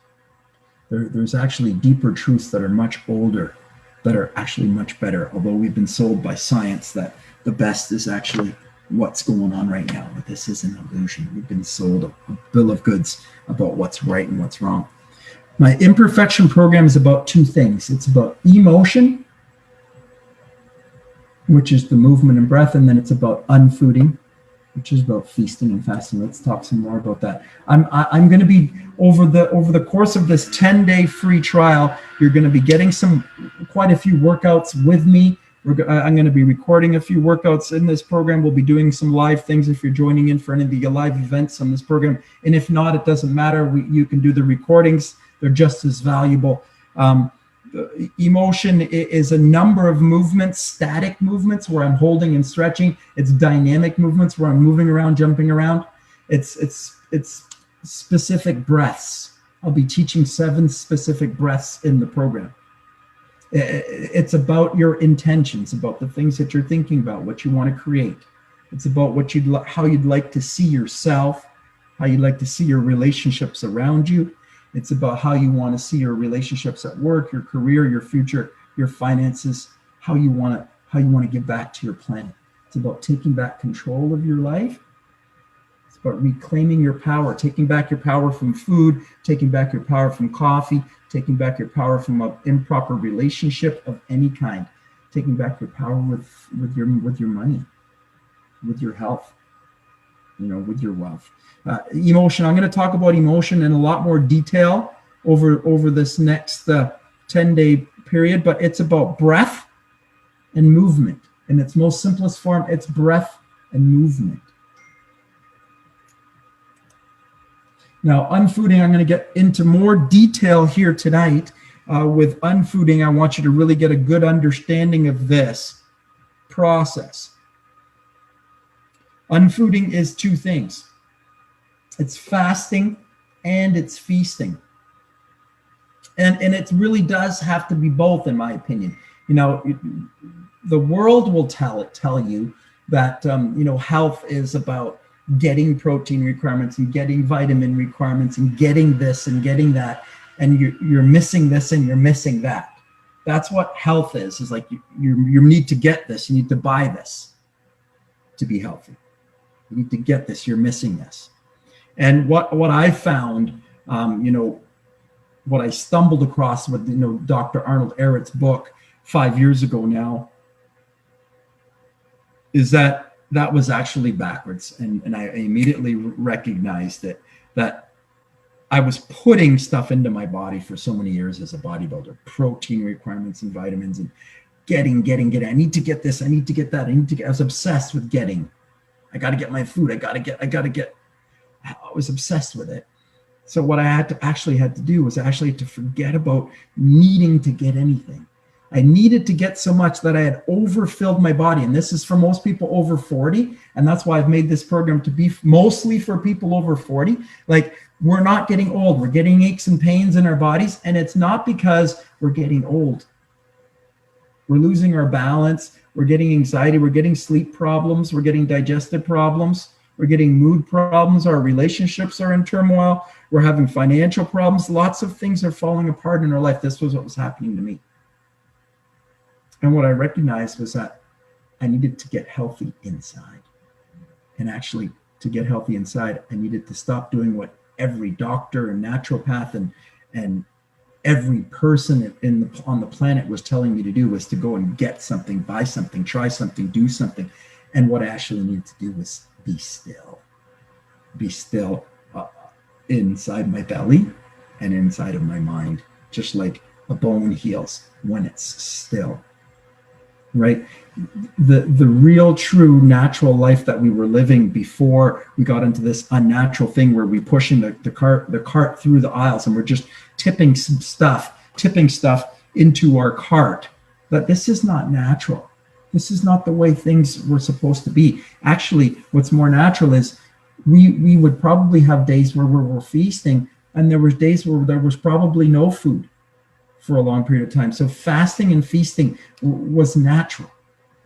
There's actually deeper truths that are much older, that are actually much better, although we've been sold by science that the best is actually what's going on right now. But this is an illusion. We've been sold a bill of goods about what's right and what's wrong. My Imperfection program is about two things. It's about emotion, which is the movement and breath, and then it's about unfooding, which is about feasting and fasting. Let's talk some more about that. I'm going to be over the course of this 10-day free trial. You're going to be getting quite a few workouts with me. I'm going to be recording a few workouts in this program. We'll be doing some live things if you're joining in for any of the live events on this program. And if not, it doesn't matter. You can do the recordings. They're just as valuable. Emotion is a number of movements, static movements where I'm holding and stretching. It's dynamic movements where I'm moving around, jumping around. It's specific breaths. I'll be teaching 7 specific breaths in the program. It's about your intentions, about the things that you're thinking about, what you want to create. It's about how you'd like to see yourself, how you'd like to see your relationships around you. It's about how you want to see your relationships at work, your career, your future, your finances, how you want to give back to your planet. It's about taking back control of your life. It's about reclaiming your power, taking back your power from food, taking back your power from coffee, taking back your power from an improper relationship of any kind, taking back your power with your money, with your health, with your wealth. Emotion. I'm going to talk about emotion in a lot more detail over this next 10-day period, but it's about breath and movement. In its most simplest form, it's breath and movement. Now, unfooding, I'm going to get into more detail here tonight. With unfooding, I want you to really get a good understanding of this process. Unfooding is two things. It's fasting and it's feasting. And it really does have to be both, in my opinion. The world will tell you that, health is about getting protein requirements and getting vitamin requirements and getting this and getting that. And you're missing this and you're missing that. That's what health is like you need to get this. You need to buy this to be healthy. You need to get this. You're missing this. And what I found, what I stumbled across with, Dr. Arnold Ehret's book 5 years ago now, is that was actually backwards. And I immediately recognized that I was putting stuff into my body for so many years as a bodybuilder, protein requirements and vitamins and getting. I need to get this. I need to get that. I was obsessed with getting. I got to get my food. I got to get. I was obsessed with it. So what I had to do was to forget about needing to get anything. I needed to get so much that I had overfilled my body. And this is for most people over 40. And that's why I've made this program to be mostly for people over 40. Like, we're not getting old. We're getting aches and pains in our bodies. And it's not because we're getting old. We're losing our balance. We're getting anxiety. We're getting sleep problems. We're getting digestive problems. We're getting mood problems. Our relationships are in turmoil. We're having financial problems. Lots of things are falling apart in our life. This was what was happening to me. And what I recognized was that I needed to get healthy inside. And actually, to get healthy inside, I needed to stop doing what every doctor and naturopath and every person on the planet was telling me to do, was to go and get something, buy something, try something, do something. And what I actually needed to do was be still. Be still inside my belly and inside of my mind, just like a bone heals when it's still. Right? The real, true, natural life that we were living before we got into this unnatural thing where we pushing the cart through the aisles, and we're just tipping stuff into our cart. But this is not natural. This is not the way things were supposed to be. Actually, what's more natural is we would probably have days where we were feasting, and there was days where there was probably no food for a long period of time. So fasting and feasting was natural.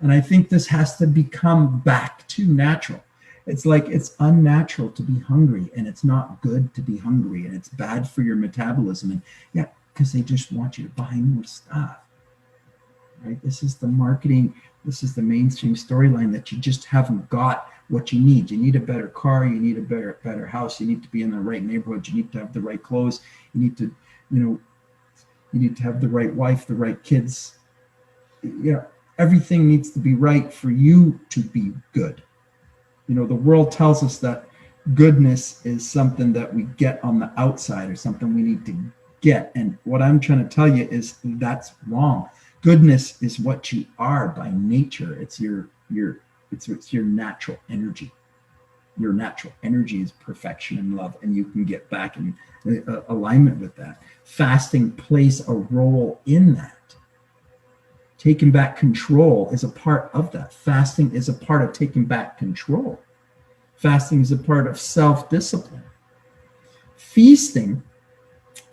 And I think this has to become back to natural. It's like, it's unnatural to be hungry, and it's not good to be hungry, and it's bad for your metabolism. And yeah, because they just want you to buy more stuff, right? This is the marketing. This is the mainstream storyline that you just haven't got what you need. You need a better car. You need a better house. You need to be in the right neighborhood. You need to have the right clothes. You need to, you need to have the right wife, the right kids. Everything needs to be right for you to be good. The world tells us that goodness is something that we get on the outside, or something we need to get. And what I'm trying to tell you is that's wrong. Goodness is what you are by nature. It's your natural energy. Your natural energy is perfection and love, and you can get back in alignment with that. Fasting plays a role in that. Taking back control is a part of that. Fasting is a part of taking back control. Fasting is a part of self-discipline. Feasting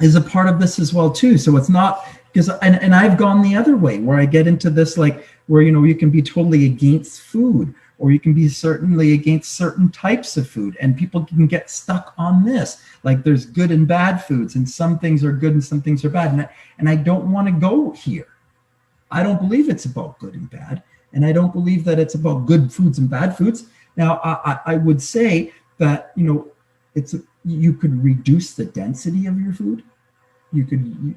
is a part of this as well too. So it's not because, and I've gone the other way where I get into this, like where, you can be totally against food, or you can be certainly against certain types of food, and people can get stuck on this. Like, there's good and bad foods, and some things are good and some things are bad. And I don't want to go here. I don't believe it's about good and bad, and I don't believe that it's about good foods and bad foods. Now, I would say that, you could reduce the density of your food. You could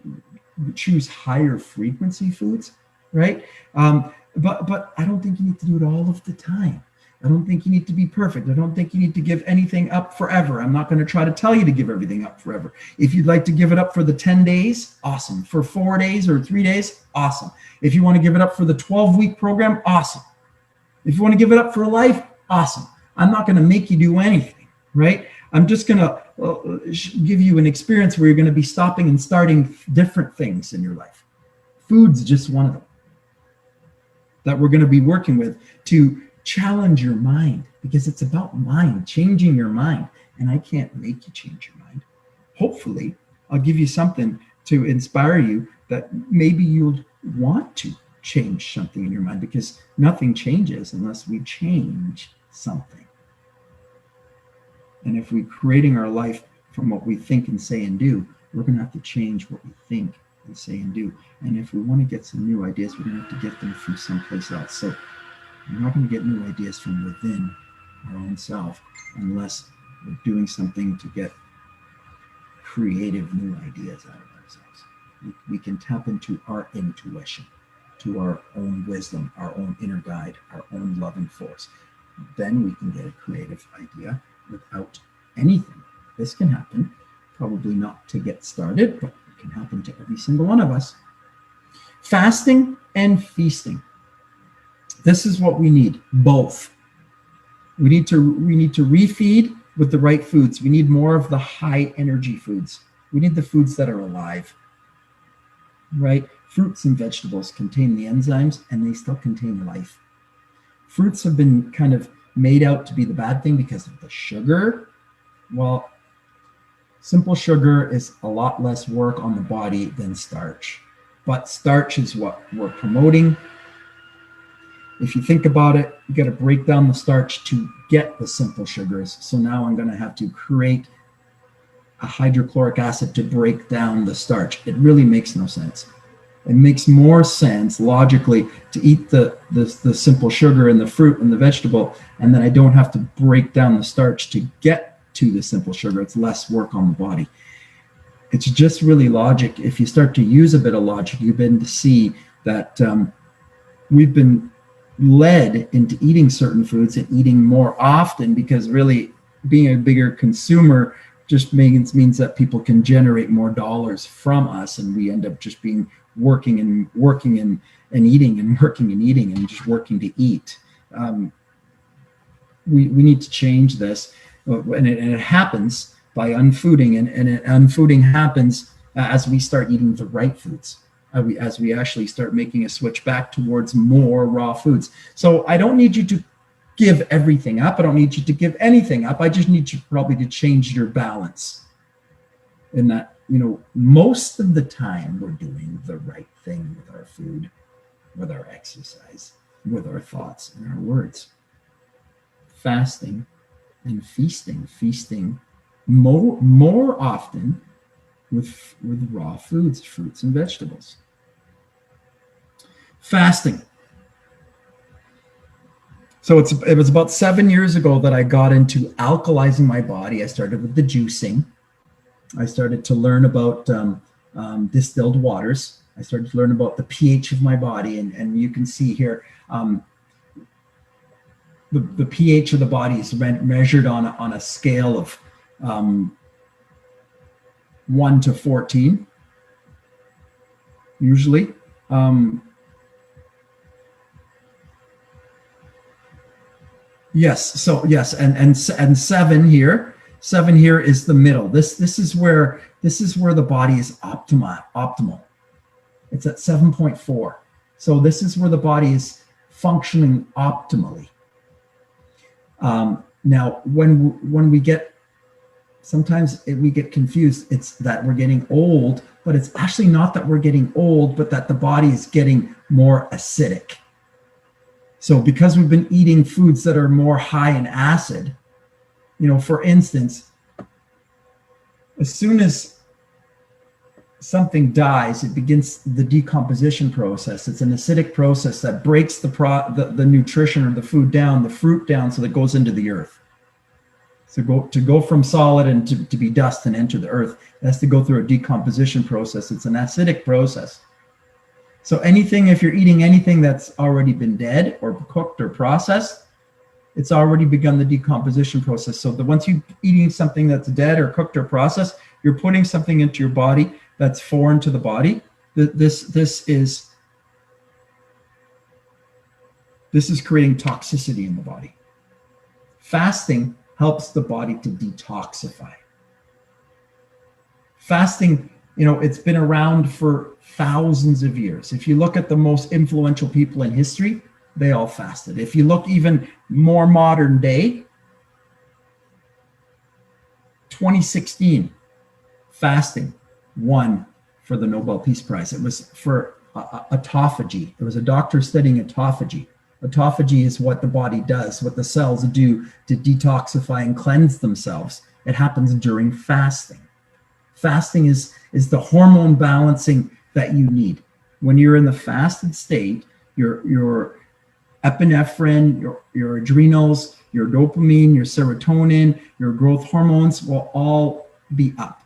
choose higher frequency foods, right? But I don't think you need to do it all of the time. I don't think you need to be perfect. I don't think you need to give anything up forever. I'm not going to try to tell you to give everything up forever. If you'd like to give it up for the 10 days, awesome. For 4 days or 3 days, awesome. If you want to give it up for the 12-week program, awesome. If you want to give it up for life, awesome. I'm not going to make you do anything, right? I'm just going to give you an experience where you're going to be stopping and starting different things in your life. Food's just one of them that we're going to be working with to challenge your mind, because it's about mind, changing your mind. And I can't make you change your mind. Hopefully, I'll give you something to inspire you that maybe you'll want to change something in your mind, because nothing changes unless we change something. And if we're creating our life from what we think and say and do, we're going to have to change what we think and say and do. And if we want to get some new ideas, we're going to have to get them from someplace else. So we're not going to get new ideas from within our own self unless we're doing something to get creative new ideas out of ourselves. We can tap into our intuition, to our own wisdom, our own inner guide, our own loving force. Then we can get a creative idea without anything. This can happen, probably not to get started, but it can happen to every single one of us. Fasting and feasting. This is what we need, both. We need to refeed with the right foods. We need more of the high energy foods. We need the foods that are alive, right? Fruits and vegetables contain the enzymes, and they still contain life. Fruits have been kind of made out to be the bad thing because of the sugar. Well, simple sugar is a lot less work on the body than starch. But starch is what we're promoting. If you think about it, you got to break down the starch to get the simple sugars. So now I'm going to have to create a hydrochloric acid to break down the starch. It really makes no sense. It makes more sense logically to eat the simple sugar in the fruit and the vegetable, and then I don't have to break down the starch to get to the simple sugar. It's less work on the body. It's just really logic. If you start to use a bit of logic, you begin to see that we've been led into eating certain foods and eating more often, because really being a bigger consumer just means that people can generate more dollars from us, and we end up just being working and eating and working and eating and just working to eat. We need to change this, and it happens by unfooding, and unfooding happens as we start eating the right foods. As we actually start making a switch back towards more raw foods. So I don't need you to give everything up. I don't need you to give anything up. I just need you probably to change your balance. In that, most of the time we're doing the right thing with our food, with our exercise, with our thoughts and our words. Fasting and feasting. Feasting more often with raw foods, fruits and vegetables. Fasting. So it was about 7 years ago that I got into alkalizing my body. I started with the juicing. I started to learn about distilled waters. I started to learn about the pH of my body, and you can see here the pH of the body is measured on a scale of 1 to 14, usually. Yes. So yes, and 7 here. 7 here is the middle. This is where the body is optimal. It's at 7.4. So this is where the body is functioning optimally. Now, when we get sometimes we get confused. It's that we're getting old, but it's actually not that we're getting old, but that the body is getting more acidic. So because we've been eating foods that are more high in acid, for instance, as soon as something dies, it begins the decomposition process. It's an acidic process that breaks the nutrition or the food down, the fruit down, so that it goes into the earth. So to go from solid and to be dust and enter the earth, it has to go through a decomposition process. It's an acidic process. So if you're eating anything that's already been dead or cooked or processed, it's already begun the decomposition process. So once you're eating something that's dead or cooked or processed, you're putting something into your body that's foreign to the body. This is creating toxicity in the body. Fasting helps the body to detoxify. Fasting, it's been around for thousands of years. If you look at the most influential people in history, they all fasted. If you look even more modern day, 2016, fasting won for the Nobel Peace Prize. It was for autophagy. It was a doctor studying autophagy. Autophagy is what the body does, what the cells do to detoxify and cleanse themselves. It happens during fasting. Fasting is the hormone balancing that you need. When you're in the fasted state, your epinephrine, your adrenals, your dopamine, your serotonin, your growth hormones will all be up.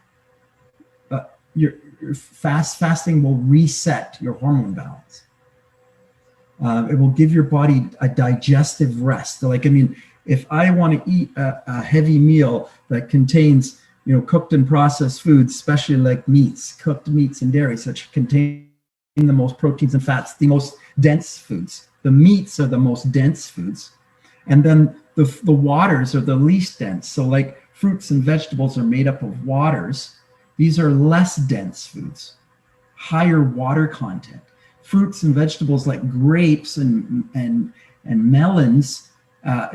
Your fasting will reset your hormone balance. It will give your body a digestive rest. If I want to eat a heavy meal that contains, cooked and processed foods, especially like meats, cooked meats and dairy, such contain the most proteins and fats, the most dense foods. The meats are the most dense foods. And then the waters are the least dense. So like fruits and vegetables are made up of waters. These are less dense foods. higher water content. Fruits and vegetables like grapes and melons,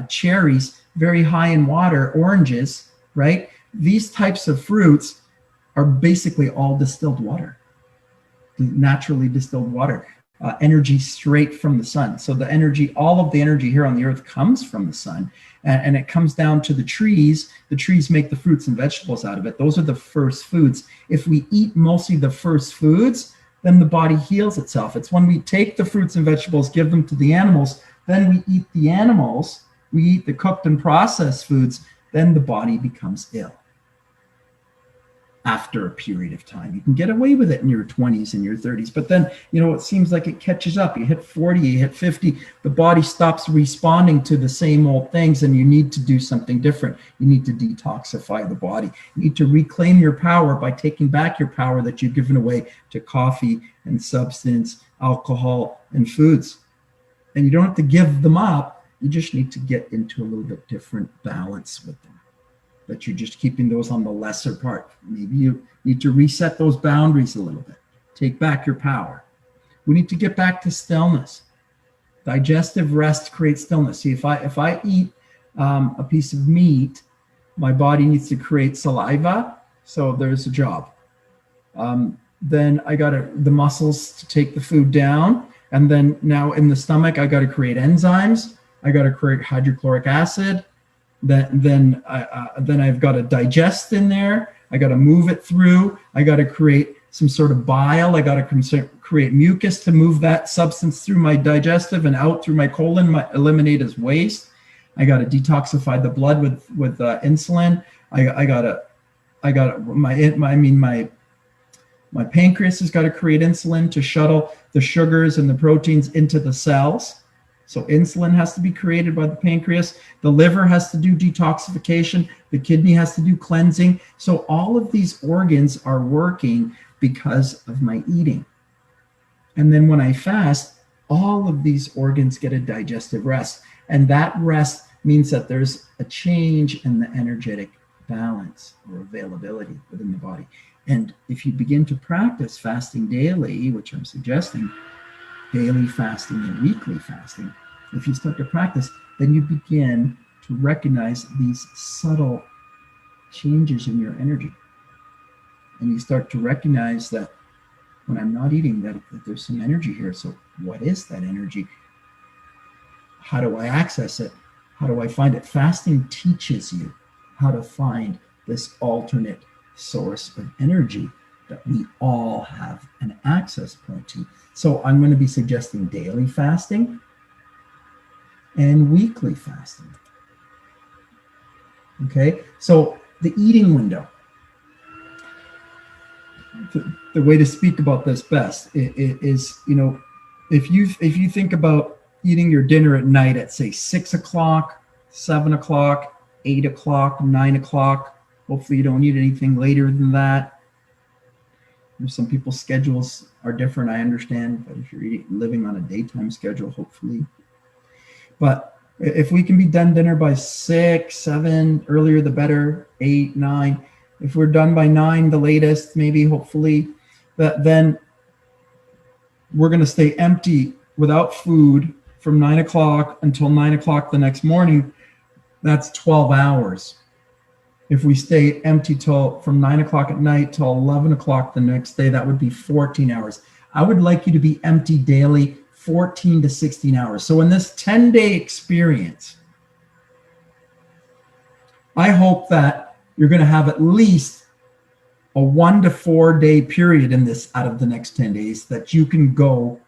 cherries, very high in water, oranges, right? These types of fruits are basically all distilled water, naturally distilled water, energy straight from the sun. So the energy, all of the energy here on the earth comes from the sun, and it comes down to the trees. The trees make the fruits and vegetables out of it. Those are the first foods. If we eat mostly the first foods, then the body heals itself. It's when we take the fruits and vegetables, give them to the animals, then we eat the animals, we eat the cooked and processed foods, then the body becomes ill. After a period of time, you can get away with it in your 20s and your 30s, but then, it seems like it catches up. You hit 40, you hit 50, the body stops responding to the same old things, and you need to do something different. You need to detoxify the body. You need to reclaim your power by taking back your power that you've given away to coffee and substance, alcohol, and foods. And you don't have to give them up. You just need to get into a little bit different balance with them. But you're just keeping those on the lesser part. Maybe you need to reset those boundaries a little bit. Take back your power. We need to get back to stillness. Digestive rest creates stillness. See, if I eat a piece of meat, my body needs to create saliva. So there's a job. Then I got the muscles to take the food down. And then now in the stomach, I got to create enzymes. I got to create hydrochloric acid. Then I've got to digest in there. I got to move it through. I got to create some sort of bile. I got to create mucus to move that substance through my digestive and out through my colon, eliminate as waste. I got to detoxify the blood with insulin. My pancreas has got to create insulin to shuttle the sugars and the proteins into the cells. So insulin has to be created by the pancreas. The liver has to do detoxification. The kidney has to do cleansing. So all of these organs are working because of my eating. And then when I fast, all of these organs get a digestive rest. And that rest means that there's a change in the energetic balance or availability within the body. And if you begin to practice fasting daily, which I'm suggesting, daily fasting and weekly fasting, if you start to practice, then you begin to recognize these subtle changes in your energy. And you start to recognize that when I'm not eating, that there's some energy here. So what is that energy? How do I access it? How do I find it? Fasting teaches you how to find this alternate source of energy that we all have an access point to. So I'm going to be suggesting daily fasting and weekly fasting. Okay, so the eating window. The way to speak about this best is, if you think about eating your dinner at night at say 6 o'clock, 7 o'clock, 8 o'clock, 9 o'clock. Hopefully you don't eat anything later than that. Some people's schedules are different, I understand, but if you're living on a daytime schedule, hopefully. But if we can be done dinner by 6, 7, earlier the better, 8, 9. If we're done by 9, the latest, maybe, hopefully, then we're going to stay empty without food from 9 o'clock until 9 o'clock the next morning. That's 12 hours. If we stay empty from 9 o'clock at night till 11 o'clock the next day, that would be 14 hours. I would like you to be empty daily 14 to 16 hours. So in this 10-day experience, I hope that you're going to have at least a 1 to 4 day period in this out of the next 10 days that you can go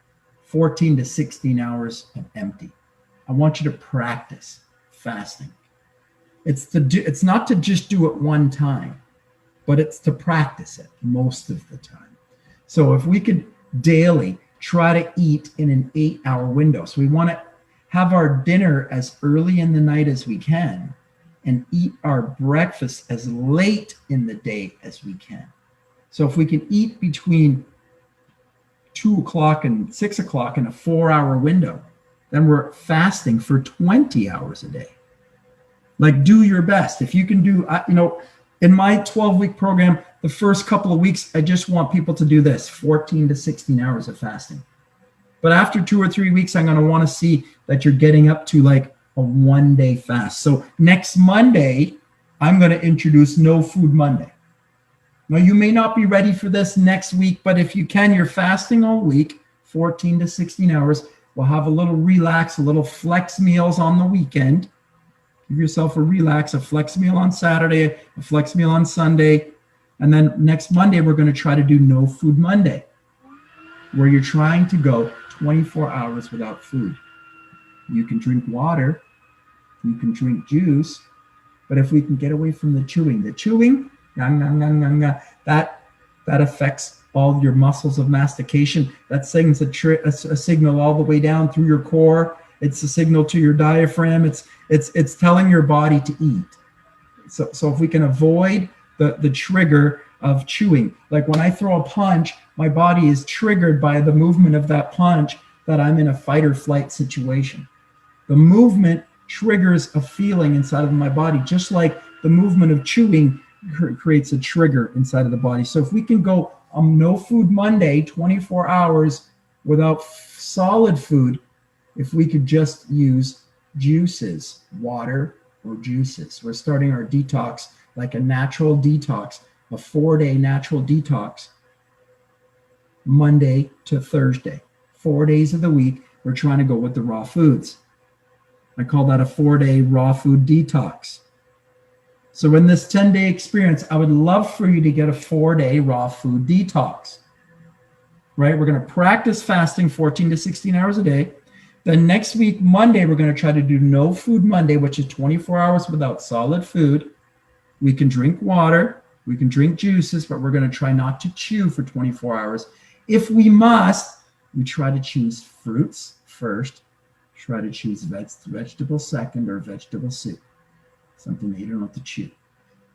14 to 16 hours of empty. I want you to practice fasting. It's not to just do it one time, but it's to practice it most of the time. So if we could daily try to eat in an 8-hour window. So we want to have our dinner as early in the night as we can and eat our breakfast as late in the day as we can. So if we can eat between 2 o'clock and 6 o'clock in a 4-hour window, then we're fasting for 20 hours a day. Like, do your best. If you can do, In my 12-week program, the first couple of weeks, I just want people to do this, 14 to 16 hours of fasting. But after 2 or 3 weeks, I'm going to want to see that you're getting up to like a 1-day fast. So next Monday, I'm going to introduce No Food Monday. Now, you may not be ready for this next week, but if you can, you're fasting all week, 14 to 16 hours. We'll have a little relax, a little flex meals on the weekend. Give yourself a relax, a flex meal on Saturday, a flex meal on Sunday. And then next Monday, we're going to try to do No Food Monday, where you're trying to go 24 hours without food. You can drink water, you can drink juice, but if we can get away from the chewing, that affects all your muscles of mastication. That sends a signal all the way down through your core. It's a signal to your diaphragm. It's telling your body to eat. So if we can avoid the trigger of chewing, like when I throw a punch, my body is triggered by the movement of that punch that I'm in a fight or flight situation. The movement triggers a feeling inside of my body, just like the movement of chewing creates a trigger inside of the body. So if we can go No Food Monday, 24 hours without solid food, if we could just use juices, water or juices. We're starting our detox like a natural detox, a 4-day natural detox, Monday to Thursday. 4 days of the week, we're trying to go with the raw foods. I call that a 4-day raw food detox. So in this 10-day experience, I would love for you to get a 4-day raw food detox, right? We're going to practice fasting 14 to 16 hours a day. Then next week, Monday, we're going to try to do No Food Monday, which is 24 hours without solid food. We can drink water, we can drink juices, but we're going to try not to chew for 24 hours. If we must, we try to choose fruits first, try to choose vegetables second, or vegetable soup, something that you don't have to chew.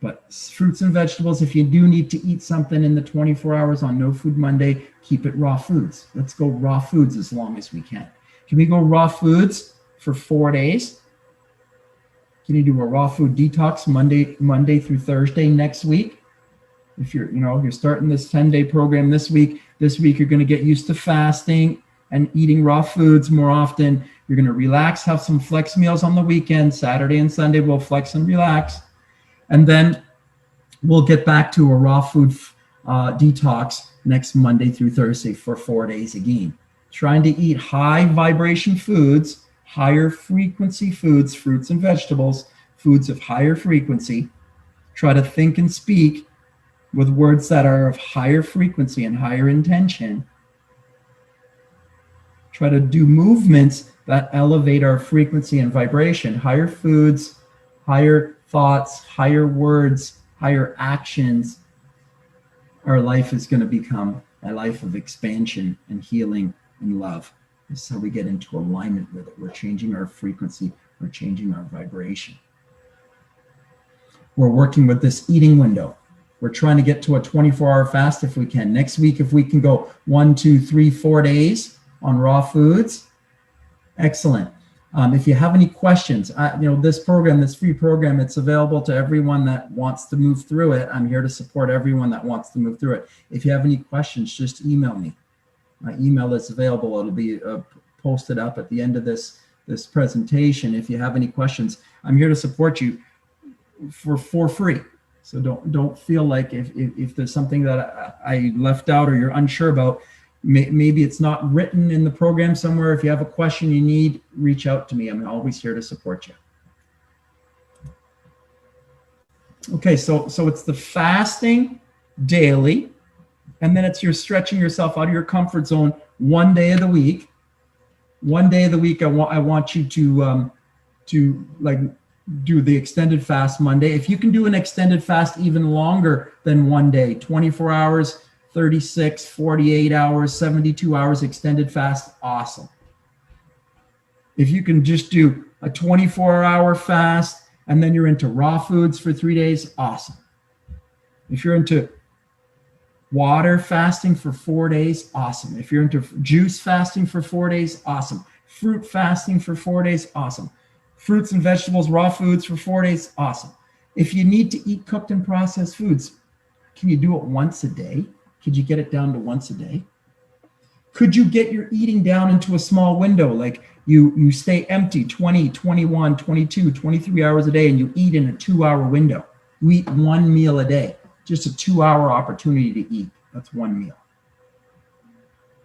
But fruits and vegetables, if you do need to eat something in the 24 hours on No Food Monday, keep it raw foods. Let's go raw foods as long as we can. Can we go raw foods for 4 days? Can you do a raw food detox Monday through Thursday next week? If you're starting this 10-day program this week you're going to get used to fasting and eating raw foods more often. You're going to relax, have some flex meals on the weekend. Saturday and Sunday we'll flex and relax. And then we'll get back to a raw food detox next Monday through Thursday for 4 days again. Trying to eat high vibration foods, higher frequency foods, fruits and vegetables, foods of higher frequency. Try to think and speak with words that are of higher frequency and higher intention. Try to do movements that elevate our frequency and vibration. Higher foods, higher thoughts, higher words, higher actions. Our life is going to become a life of expansion and healing and love. This is how we get into alignment with it. We're changing our frequency. We're changing our vibration. We're working with this eating window. We're trying to get to a 24-hour fast if we can. Next week, if we can go 1, 2, 3, 4 days on raw foods, excellent. If you have any questions, this program, this free program, it's available to everyone that wants to move through it. I'm here to support everyone that wants to move through it. If you have any questions, just email me. My email is available. It'll be posted up at the end of this presentation. If you have any questions, I'm here to support you for free. So don't feel like if there's something that I left out or you're unsure about, maybe it's not written in the program somewhere. If you have a question you need, reach out to me. I'm always here to support you. Okay, so it's the fasting daily, and then it's you're stretching yourself out of your comfort zone 1 day of the week. 1 day of the week, I want you to like do the extended fast Monday. If you can do an extended fast even longer than 1 day, 24 hours, 36, 48 hours, 72 hours extended fast, awesome. If you can just do a 24-hour fast and then you're into raw foods for 3 days, awesome. If you're into water fasting for 4 days, awesome. If you're into juice fasting for 4 days, awesome. Fruit fasting for 4 days, awesome. Fruits and vegetables, raw foods for 4 days, awesome. If you need to eat cooked and processed foods, can you do it once a day? Could you get it down to once a day? Could you get your eating down into a small window? Like you stay empty 20, 21, 22, 23 hours a day, and you eat in a 2-hour window. You eat one meal a day, just a 2-hour opportunity to eat. That's one meal.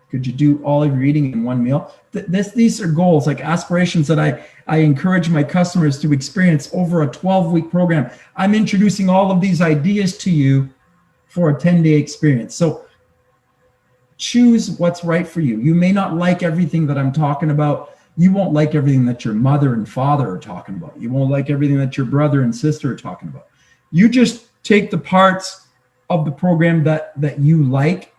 Could you do all of your eating in one meal? These are goals, like aspirations that I encourage my customers to experience over a 12-week program. I'm introducing all of these ideas to you for a 10-day experience. So choose what's right for you. You may not like everything that I'm talking about. You won't like everything that your mother and father are talking about. You won't like everything that your brother and sister are talking about. You just take the parts of the program that you like,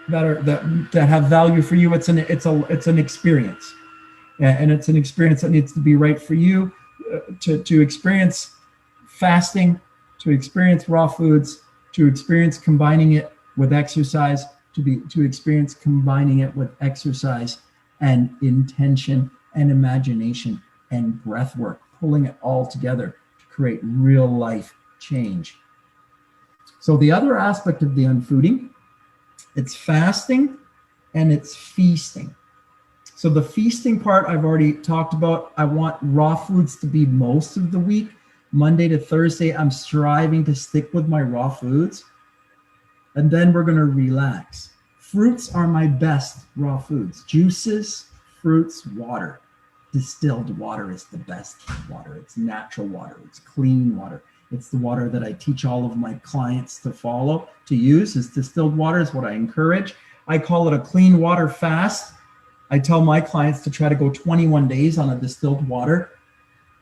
that have value for you. It's an experience, and it's an experience that needs to be right for you. To experience fasting, to experience raw foods, to experience combining it with exercise, to experience combining it with exercise and intention and imagination and breath work, pulling it all together to create real life change. So the other aspect of the unfooding, it's fasting and it's feasting. So the feasting part I've already talked about. I want raw foods to be most of the week. Monday to Thursday, I'm striving to stick with my raw foods. And then we're going to relax. Fruits are my best raw foods. Juices, fruits, water. Distilled water is the best water. It's natural water. It's clean water. It's the water that I teach all of my clients to use. Is distilled water is what I encourage. I call it a clean water fast. I tell my clients to try to go 21 days on a distilled water.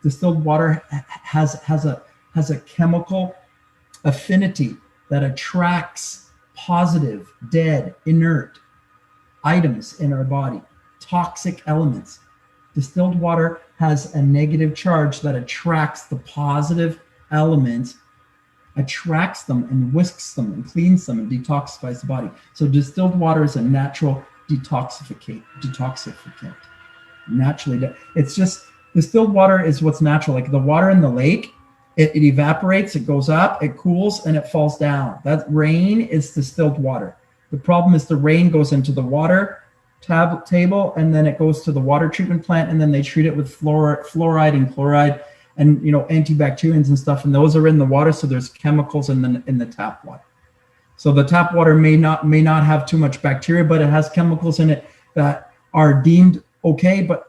Distilled water has a chemical affinity that attracts positive, dead, inert items in our body, toxic elements. Distilled water has a negative charge that attracts the positive elements, attracts them and whisks them and cleans them and detoxifies the body. So distilled water is a natural detoxificant. Naturally, it's just distilled water is what's natural. Like the water in the lake, it evaporates, it goes up, it cools, and it falls down. That rain is distilled water. The problem is the rain goes into the water table, and then it goes to the water treatment plant, and then they treat it with fluoride and chloride and antibacterials and stuff, and those are in the water. So there's chemicals in the tap water. So the tap water may not have too much bacteria, but it has chemicals in it that are deemed okay, but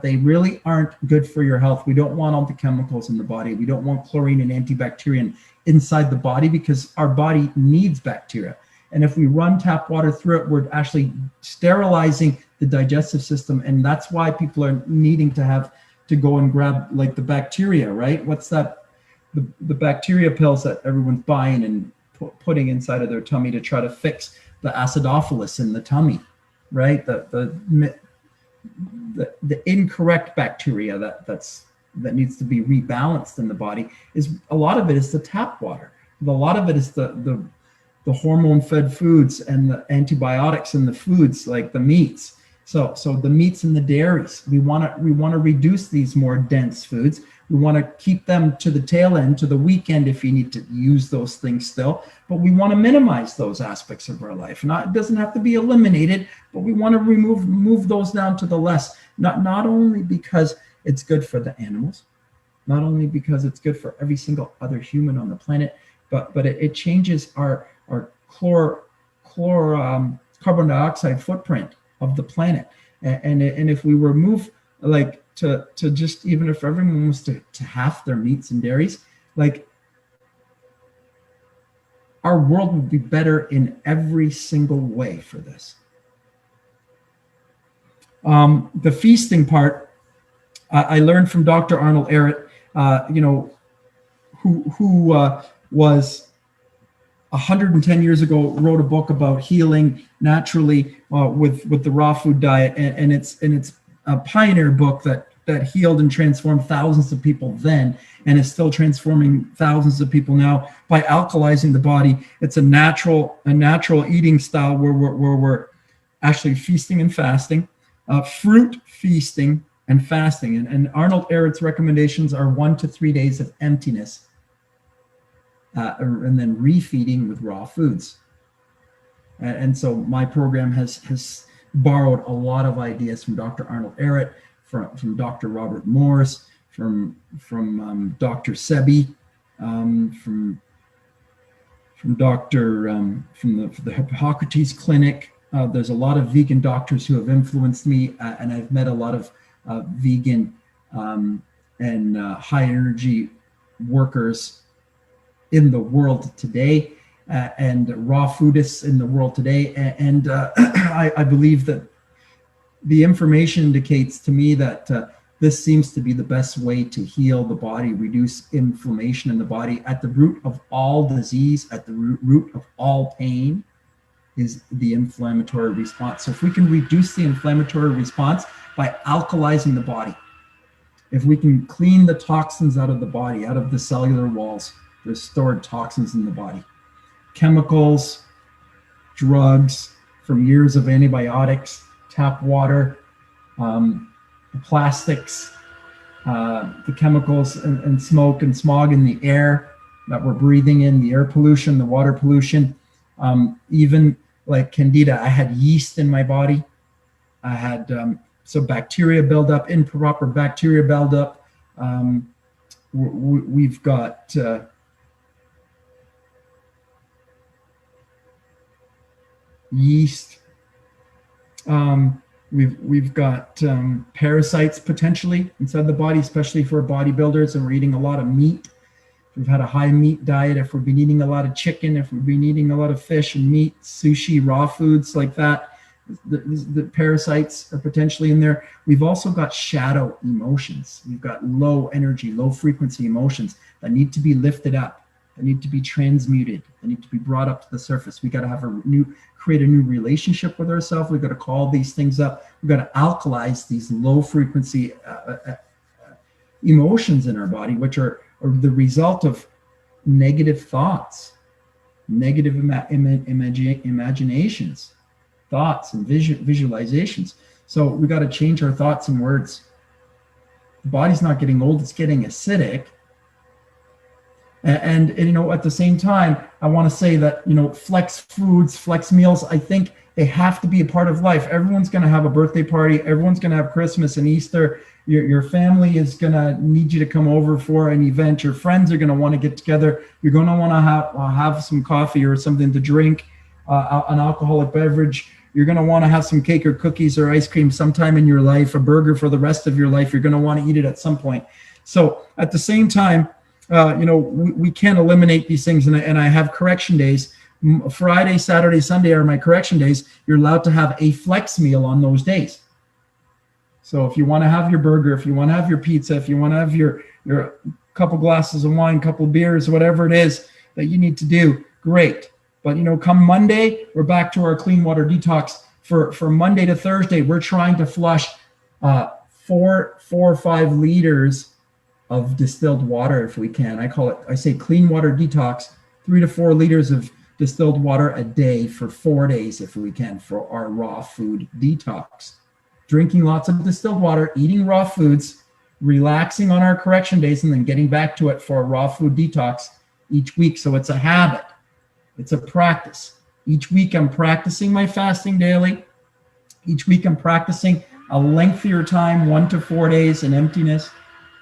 they really aren't good for your health. We don't want all the chemicals in the body. We don't want chlorine and antibacterial inside the body, because our body needs bacteria. And if we run tap water through it, we're actually sterilizing the digestive system. And that's why people are needing to go and grab like the bacteria, right? What's that? The bacteria pills that everyone's buying and putting inside of their tummy to try to fix the acidophilus in the tummy, right? The incorrect bacteria that needs to be rebalanced in the body is a lot of it is the tap water. A lot of it is the hormone-fed foods and the antibiotics in the foods, like the meats. So the meats and the dairies, we want to reduce these more dense foods. We want to keep them to the tail end, to the weekend if you need to use those things still. But we want to minimize those aspects of our life. It doesn't have to be eliminated, but we want to move those down to the less. Not only because it's good for the animals, not only because it's good for every single other human on the planet, but it changes our carbon dioxide footprint of the planet. And if we remove to just, even if everyone was to half their meats and dairies, like our world would be better in every single way for this. The feasting part, I learned from Dr. Arnold Ehret, who was 110 years ago, wrote a book about healing naturally with the raw food diet, and it's a pioneer book that healed and transformed thousands of people then, and is still transforming thousands of people now by alkalizing the body. It's a natural eating style where we're actually feasting and fasting, fruit feasting and fasting. And Arnold Ehret's recommendations are 1 to 3 days of emptiness and then refeeding with raw foods. And so my program has borrowed a lot of ideas from Dr. Arnold Ehret, from Dr. Robert Morse, from Dr. Sebi, from Dr. From the Hippocrates Clinic. There's a lot of vegan doctors who have influenced me, and I've met a lot of vegan and high energy workers in the world today, and raw foodists in the world today. And I believe that the information indicates to me that this seems to be the best way to heal the body, reduce inflammation in the body. At the root of all disease, at the root of all pain, is the inflammatory response. So if we can reduce the inflammatory response by alkalizing the body, if we can clean the toxins out of the body, out of the cellular walls, there's stored toxins in the body, chemicals, drugs from years of antibiotics, tap water, the plastics, the chemicals and smoke and smog in the air that we're breathing in, the air pollution, the water pollution, even like candida. I had yeast in my body. I had so bacteria buildup, improper bacteria buildup. We've got yeast. We've got parasites potentially inside the body, especially for bodybuilders, and we're eating a lot of meat. If we've had a high meat diet, if we've been eating a lot of chicken, if we've been eating a lot of fish and meat, sushi, raw foods like that, the parasites are potentially in there. We've also got shadow emotions. We've got low energy, low frequency emotions that need to be lifted up, that need to be transmuted, that need to be brought up to the surface. We got to create a new relationship with ourselves. We've got to call these things up. We've got to alkalize these low frequency emotions in our body, which are the result of negative thoughts, negative imaginations, thoughts and visualizations. So we got to change our thoughts and words. The body's not getting old, it's getting acidic. And at the same time, I want to say that, flex foods, flex meals, I think they have to be a part of life. Everyone's going to have a birthday party. Everyone's going to have Christmas and Easter. Your family is going to need you to come over for an event. Your friends are going to want to get together. You're going to want to have some coffee or something to drink, an alcoholic beverage. You're going to want to have some cake or cookies or ice cream sometime in your life, a burger for the rest of your life. You're going to want to eat it at some point. So at the same time, we can't eliminate these things. And I have correction days. Friday, Saturday, Sunday are my correction days. You're allowed to have a flex meal on those days. So if you want to have your burger, if you want to have your pizza, if you want to have your couple glasses of wine, couple beers, whatever it is that you need to do, great. But come Monday, we're back to our clean water detox. For Monday to Thursday, we're trying to flush 4 or 5 liters of distilled water if we can. I say clean water detox, 3 to 4 liters of distilled water a day for 4 days if we can, for our raw food detox. Drinking lots of distilled water, eating raw foods, relaxing on our correction days, and then getting back to it for a raw food detox each week. So it's a habit. It's a practice. Each week I'm practicing my fasting daily. Each week I'm practicing a lengthier time, 1 to 4 days in emptiness.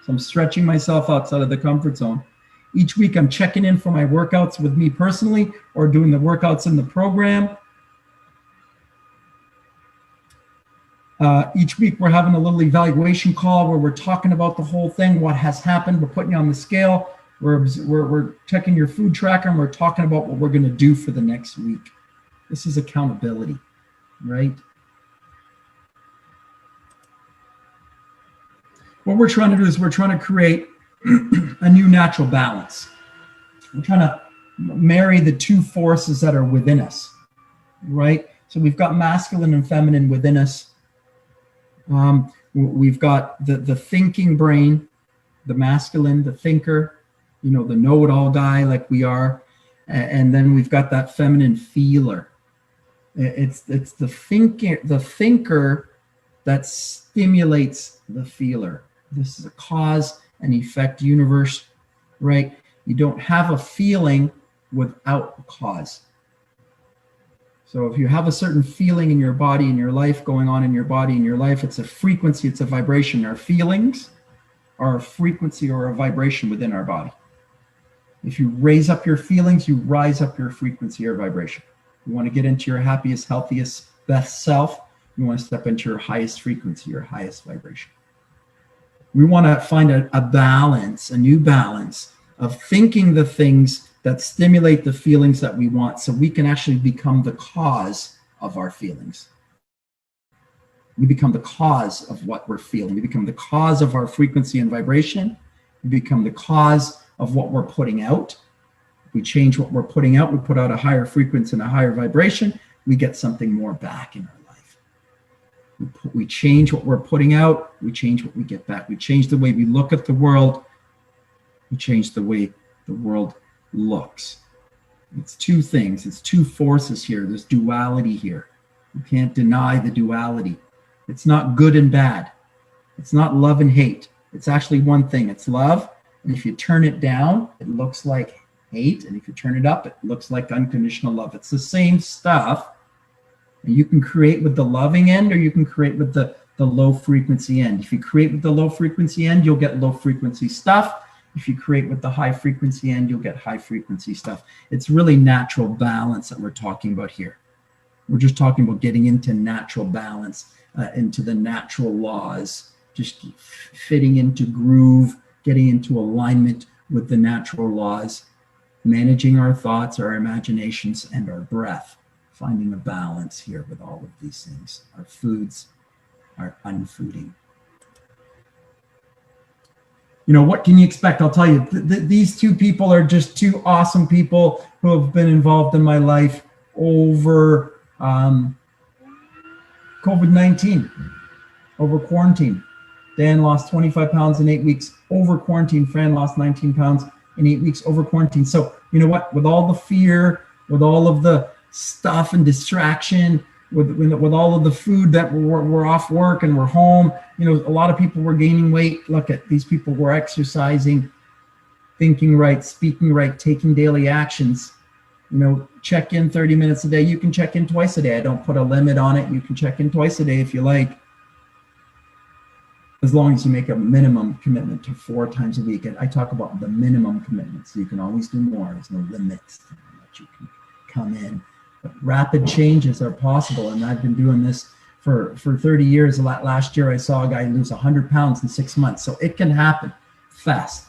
So I'm stretching myself outside of the comfort zone. Each week I'm checking in for my workouts with me personally or doing the workouts in the program. Each week we're having a little evaluation call where we're talking about the whole thing, what has happened. We're putting you on the scale. We're checking your food tracker, and we're talking about what we're going to do for the next week. This is accountability, right? What we're trying to do is we're trying to create a new natural balance. We're trying to marry the two forces that are within us, right? So we've got masculine and feminine within us. We've got the thinking brain, the masculine, the thinker, the know-it-all guy like we are. And then we've got that feminine feeler. It's the thinker that stimulates the feeler. This is a cause and effect universe, right? You don't have a feeling without a cause. So if you have a certain feeling in your body, in your life, going on in your body, in your life, it's a frequency, it's a vibration. Our feelings are a frequency or a vibration within our body. If you raise up your feelings, you rise up your frequency or vibration. You want to get into your happiest, healthiest, best self, you want to step into your highest frequency, your highest vibration. We want to find a balance, a new balance of thinking the things that stimulate the feelings that we want, so we can actually become the cause of our feelings. We become the cause of what we're feeling. We become the cause of our frequency and vibration. We become the cause of what we're putting out. We change what we're putting out. We put out a higher frequency and a higher vibration. We get something more back in our life. We change what we're putting out. We change what we get back. We change the way we look at the world. We change the way the world looks. It's two things. It's two forces here. There's duality here. You can't deny the duality. It's not good and bad. It's not love and hate. It's actually one thing. It's love. And if you turn it down, it looks like hate. And if you turn it up, it looks like unconditional love. It's the same stuff. And you can create with the loving end, or you can create with the low frequency end. If you create with the low frequency end, you'll get low frequency stuff. If you create with the high frequency end, you'll get high frequency stuff. It's really natural balance that we're talking about here. We're just talking about getting into natural balance, into the natural laws, just fitting into groove, getting into alignment with the natural laws, managing our thoughts, our imaginations, and our breath, finding a balance here with all of these things, our foods, our unfooding. You know, what can you expect? I'll tell you, these two people are just two awesome people who have been involved in my life over COVID-19, over quarantine. Dan lost 25 pounds in 8 weeks over quarantine. Fran lost 19 pounds in 8 weeks over quarantine. So, you know what, with all the fear, with all of the stuff and distraction, with all of the food that we're off work and we're home, you know, a lot of people were gaining weight. Look at these people were exercising, thinking right, speaking right, taking daily actions. You know, check in 30 minutes a day. You can check in twice a day. I don't put a limit on it. You can check in twice a day if you like, as long as you make a minimum commitment to 4 times a week. And I talk about the minimum commitment, so you can always do more. There's no limits to how much you can come in. But rapid changes are possible, and I've been doing this for 30 years. Last year, I saw a guy lose 100 pounds in 6 months. So it can happen fast.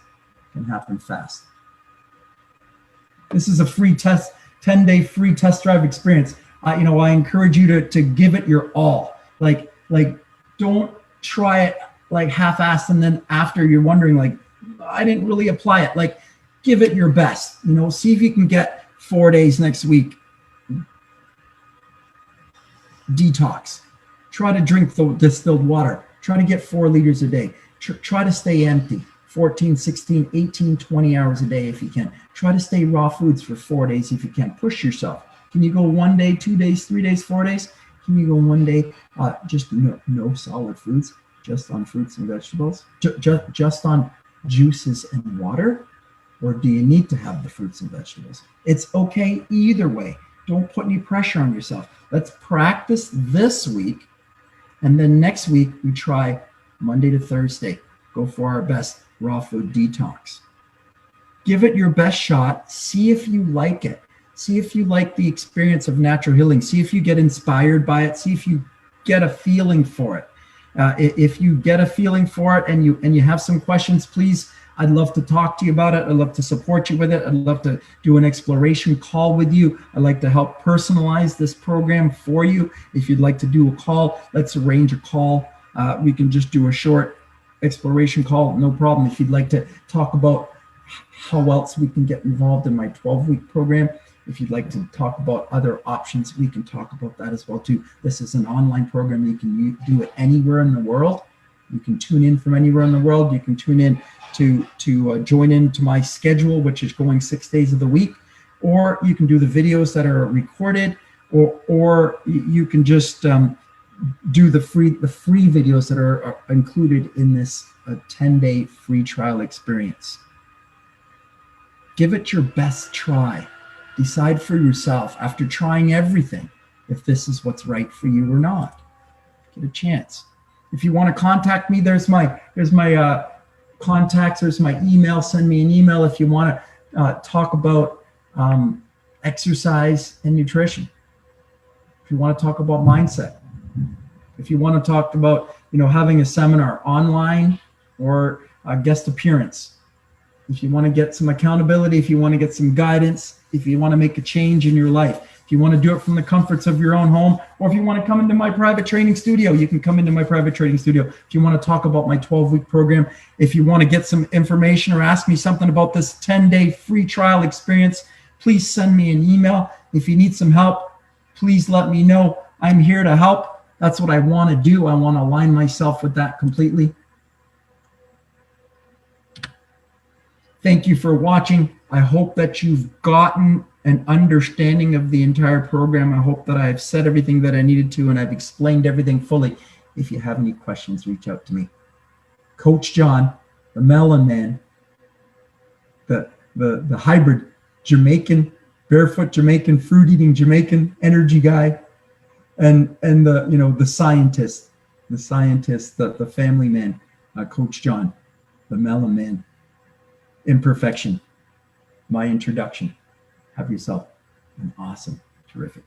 It can happen fast. This is a free test, 10-day free test drive experience. You know, I encourage you to give it your all. Like don't try it like half-assed, and then after you're wondering, like, I didn't really apply it. Like, give it your best. You know, see if you can get 4 days next week. Detox. Try to drink the distilled water. Try to get 4 liters a day. Try to stay empty 14, 16, 18, 20 hours a day if you can. Try to stay raw foods for 4 days if you can. Push yourself. Can you go 1 day, 2 days, 3 days, 4 days? Can you go 1 day, just no solid foods, just on fruits and vegetables, just on juices and water? Or do you need to have the fruits and vegetables? It's okay either way. Don't put any pressure on yourself. Let's practice this week. And then next week, we try Monday to Thursday. Go for our best raw food detox. Give it your best shot. See if you like it. See if you like the experience of natural healing. See if you get inspired by it. See if you get a feeling for it. If you get a feeling for it and you have some questions, please, I'd love to talk to you about it. I'd love to support you with it. I'd love to do an exploration call with you. I'd like to help personalize this program for you. If you'd like to do a call, let's arrange a call. We can just do a short exploration call, no problem. If you'd like to talk about how else we can get involved in my 12-week program, if you'd like to talk about other options, we can talk about that as well too. This is an online program. You can do it anywhere in the world. You can tune in from anywhere in the world. You can tune in to join into my schedule, which is going 6 days of the week, or you can do the videos that are recorded, or you can just do the free videos that are included in this 10-day free trial experience. Give it your best try. Decide for yourself after trying everything if this is what's right for you or not. Get a chance. If you want to contact me, there's my contacts. There's my email. Send me an email if you want to talk about exercise and nutrition. If you want to talk about mindset. If you want to talk about having a seminar online or a guest appearance. If you want to get some accountability, if you want to get some guidance, if you want to make a change in your life, if you want to do it from the comforts of your own home, or if you want to come into my private training studio, you can come into my private training studio. If you want to talk about my 12-week program, if you want to get some information or ask me something about this 10-day free trial experience, please send me an email. If you need some help, please let me know. I'm here to help. That's what I want to do. I want to align myself with that completely. Thank you for watching. I hope that you've gotten an understanding of the entire program. I hope that I've said everything that I needed to and I've explained everything fully. If you have any questions, reach out to me. Coach John, the Melon Man, the hybrid Jamaican, barefoot Jamaican, fruit-eating Jamaican energy guy, and the scientist, the family man, Coach John, the Melon Man. Imperfection, my introduction. Have yourself an awesome, terrific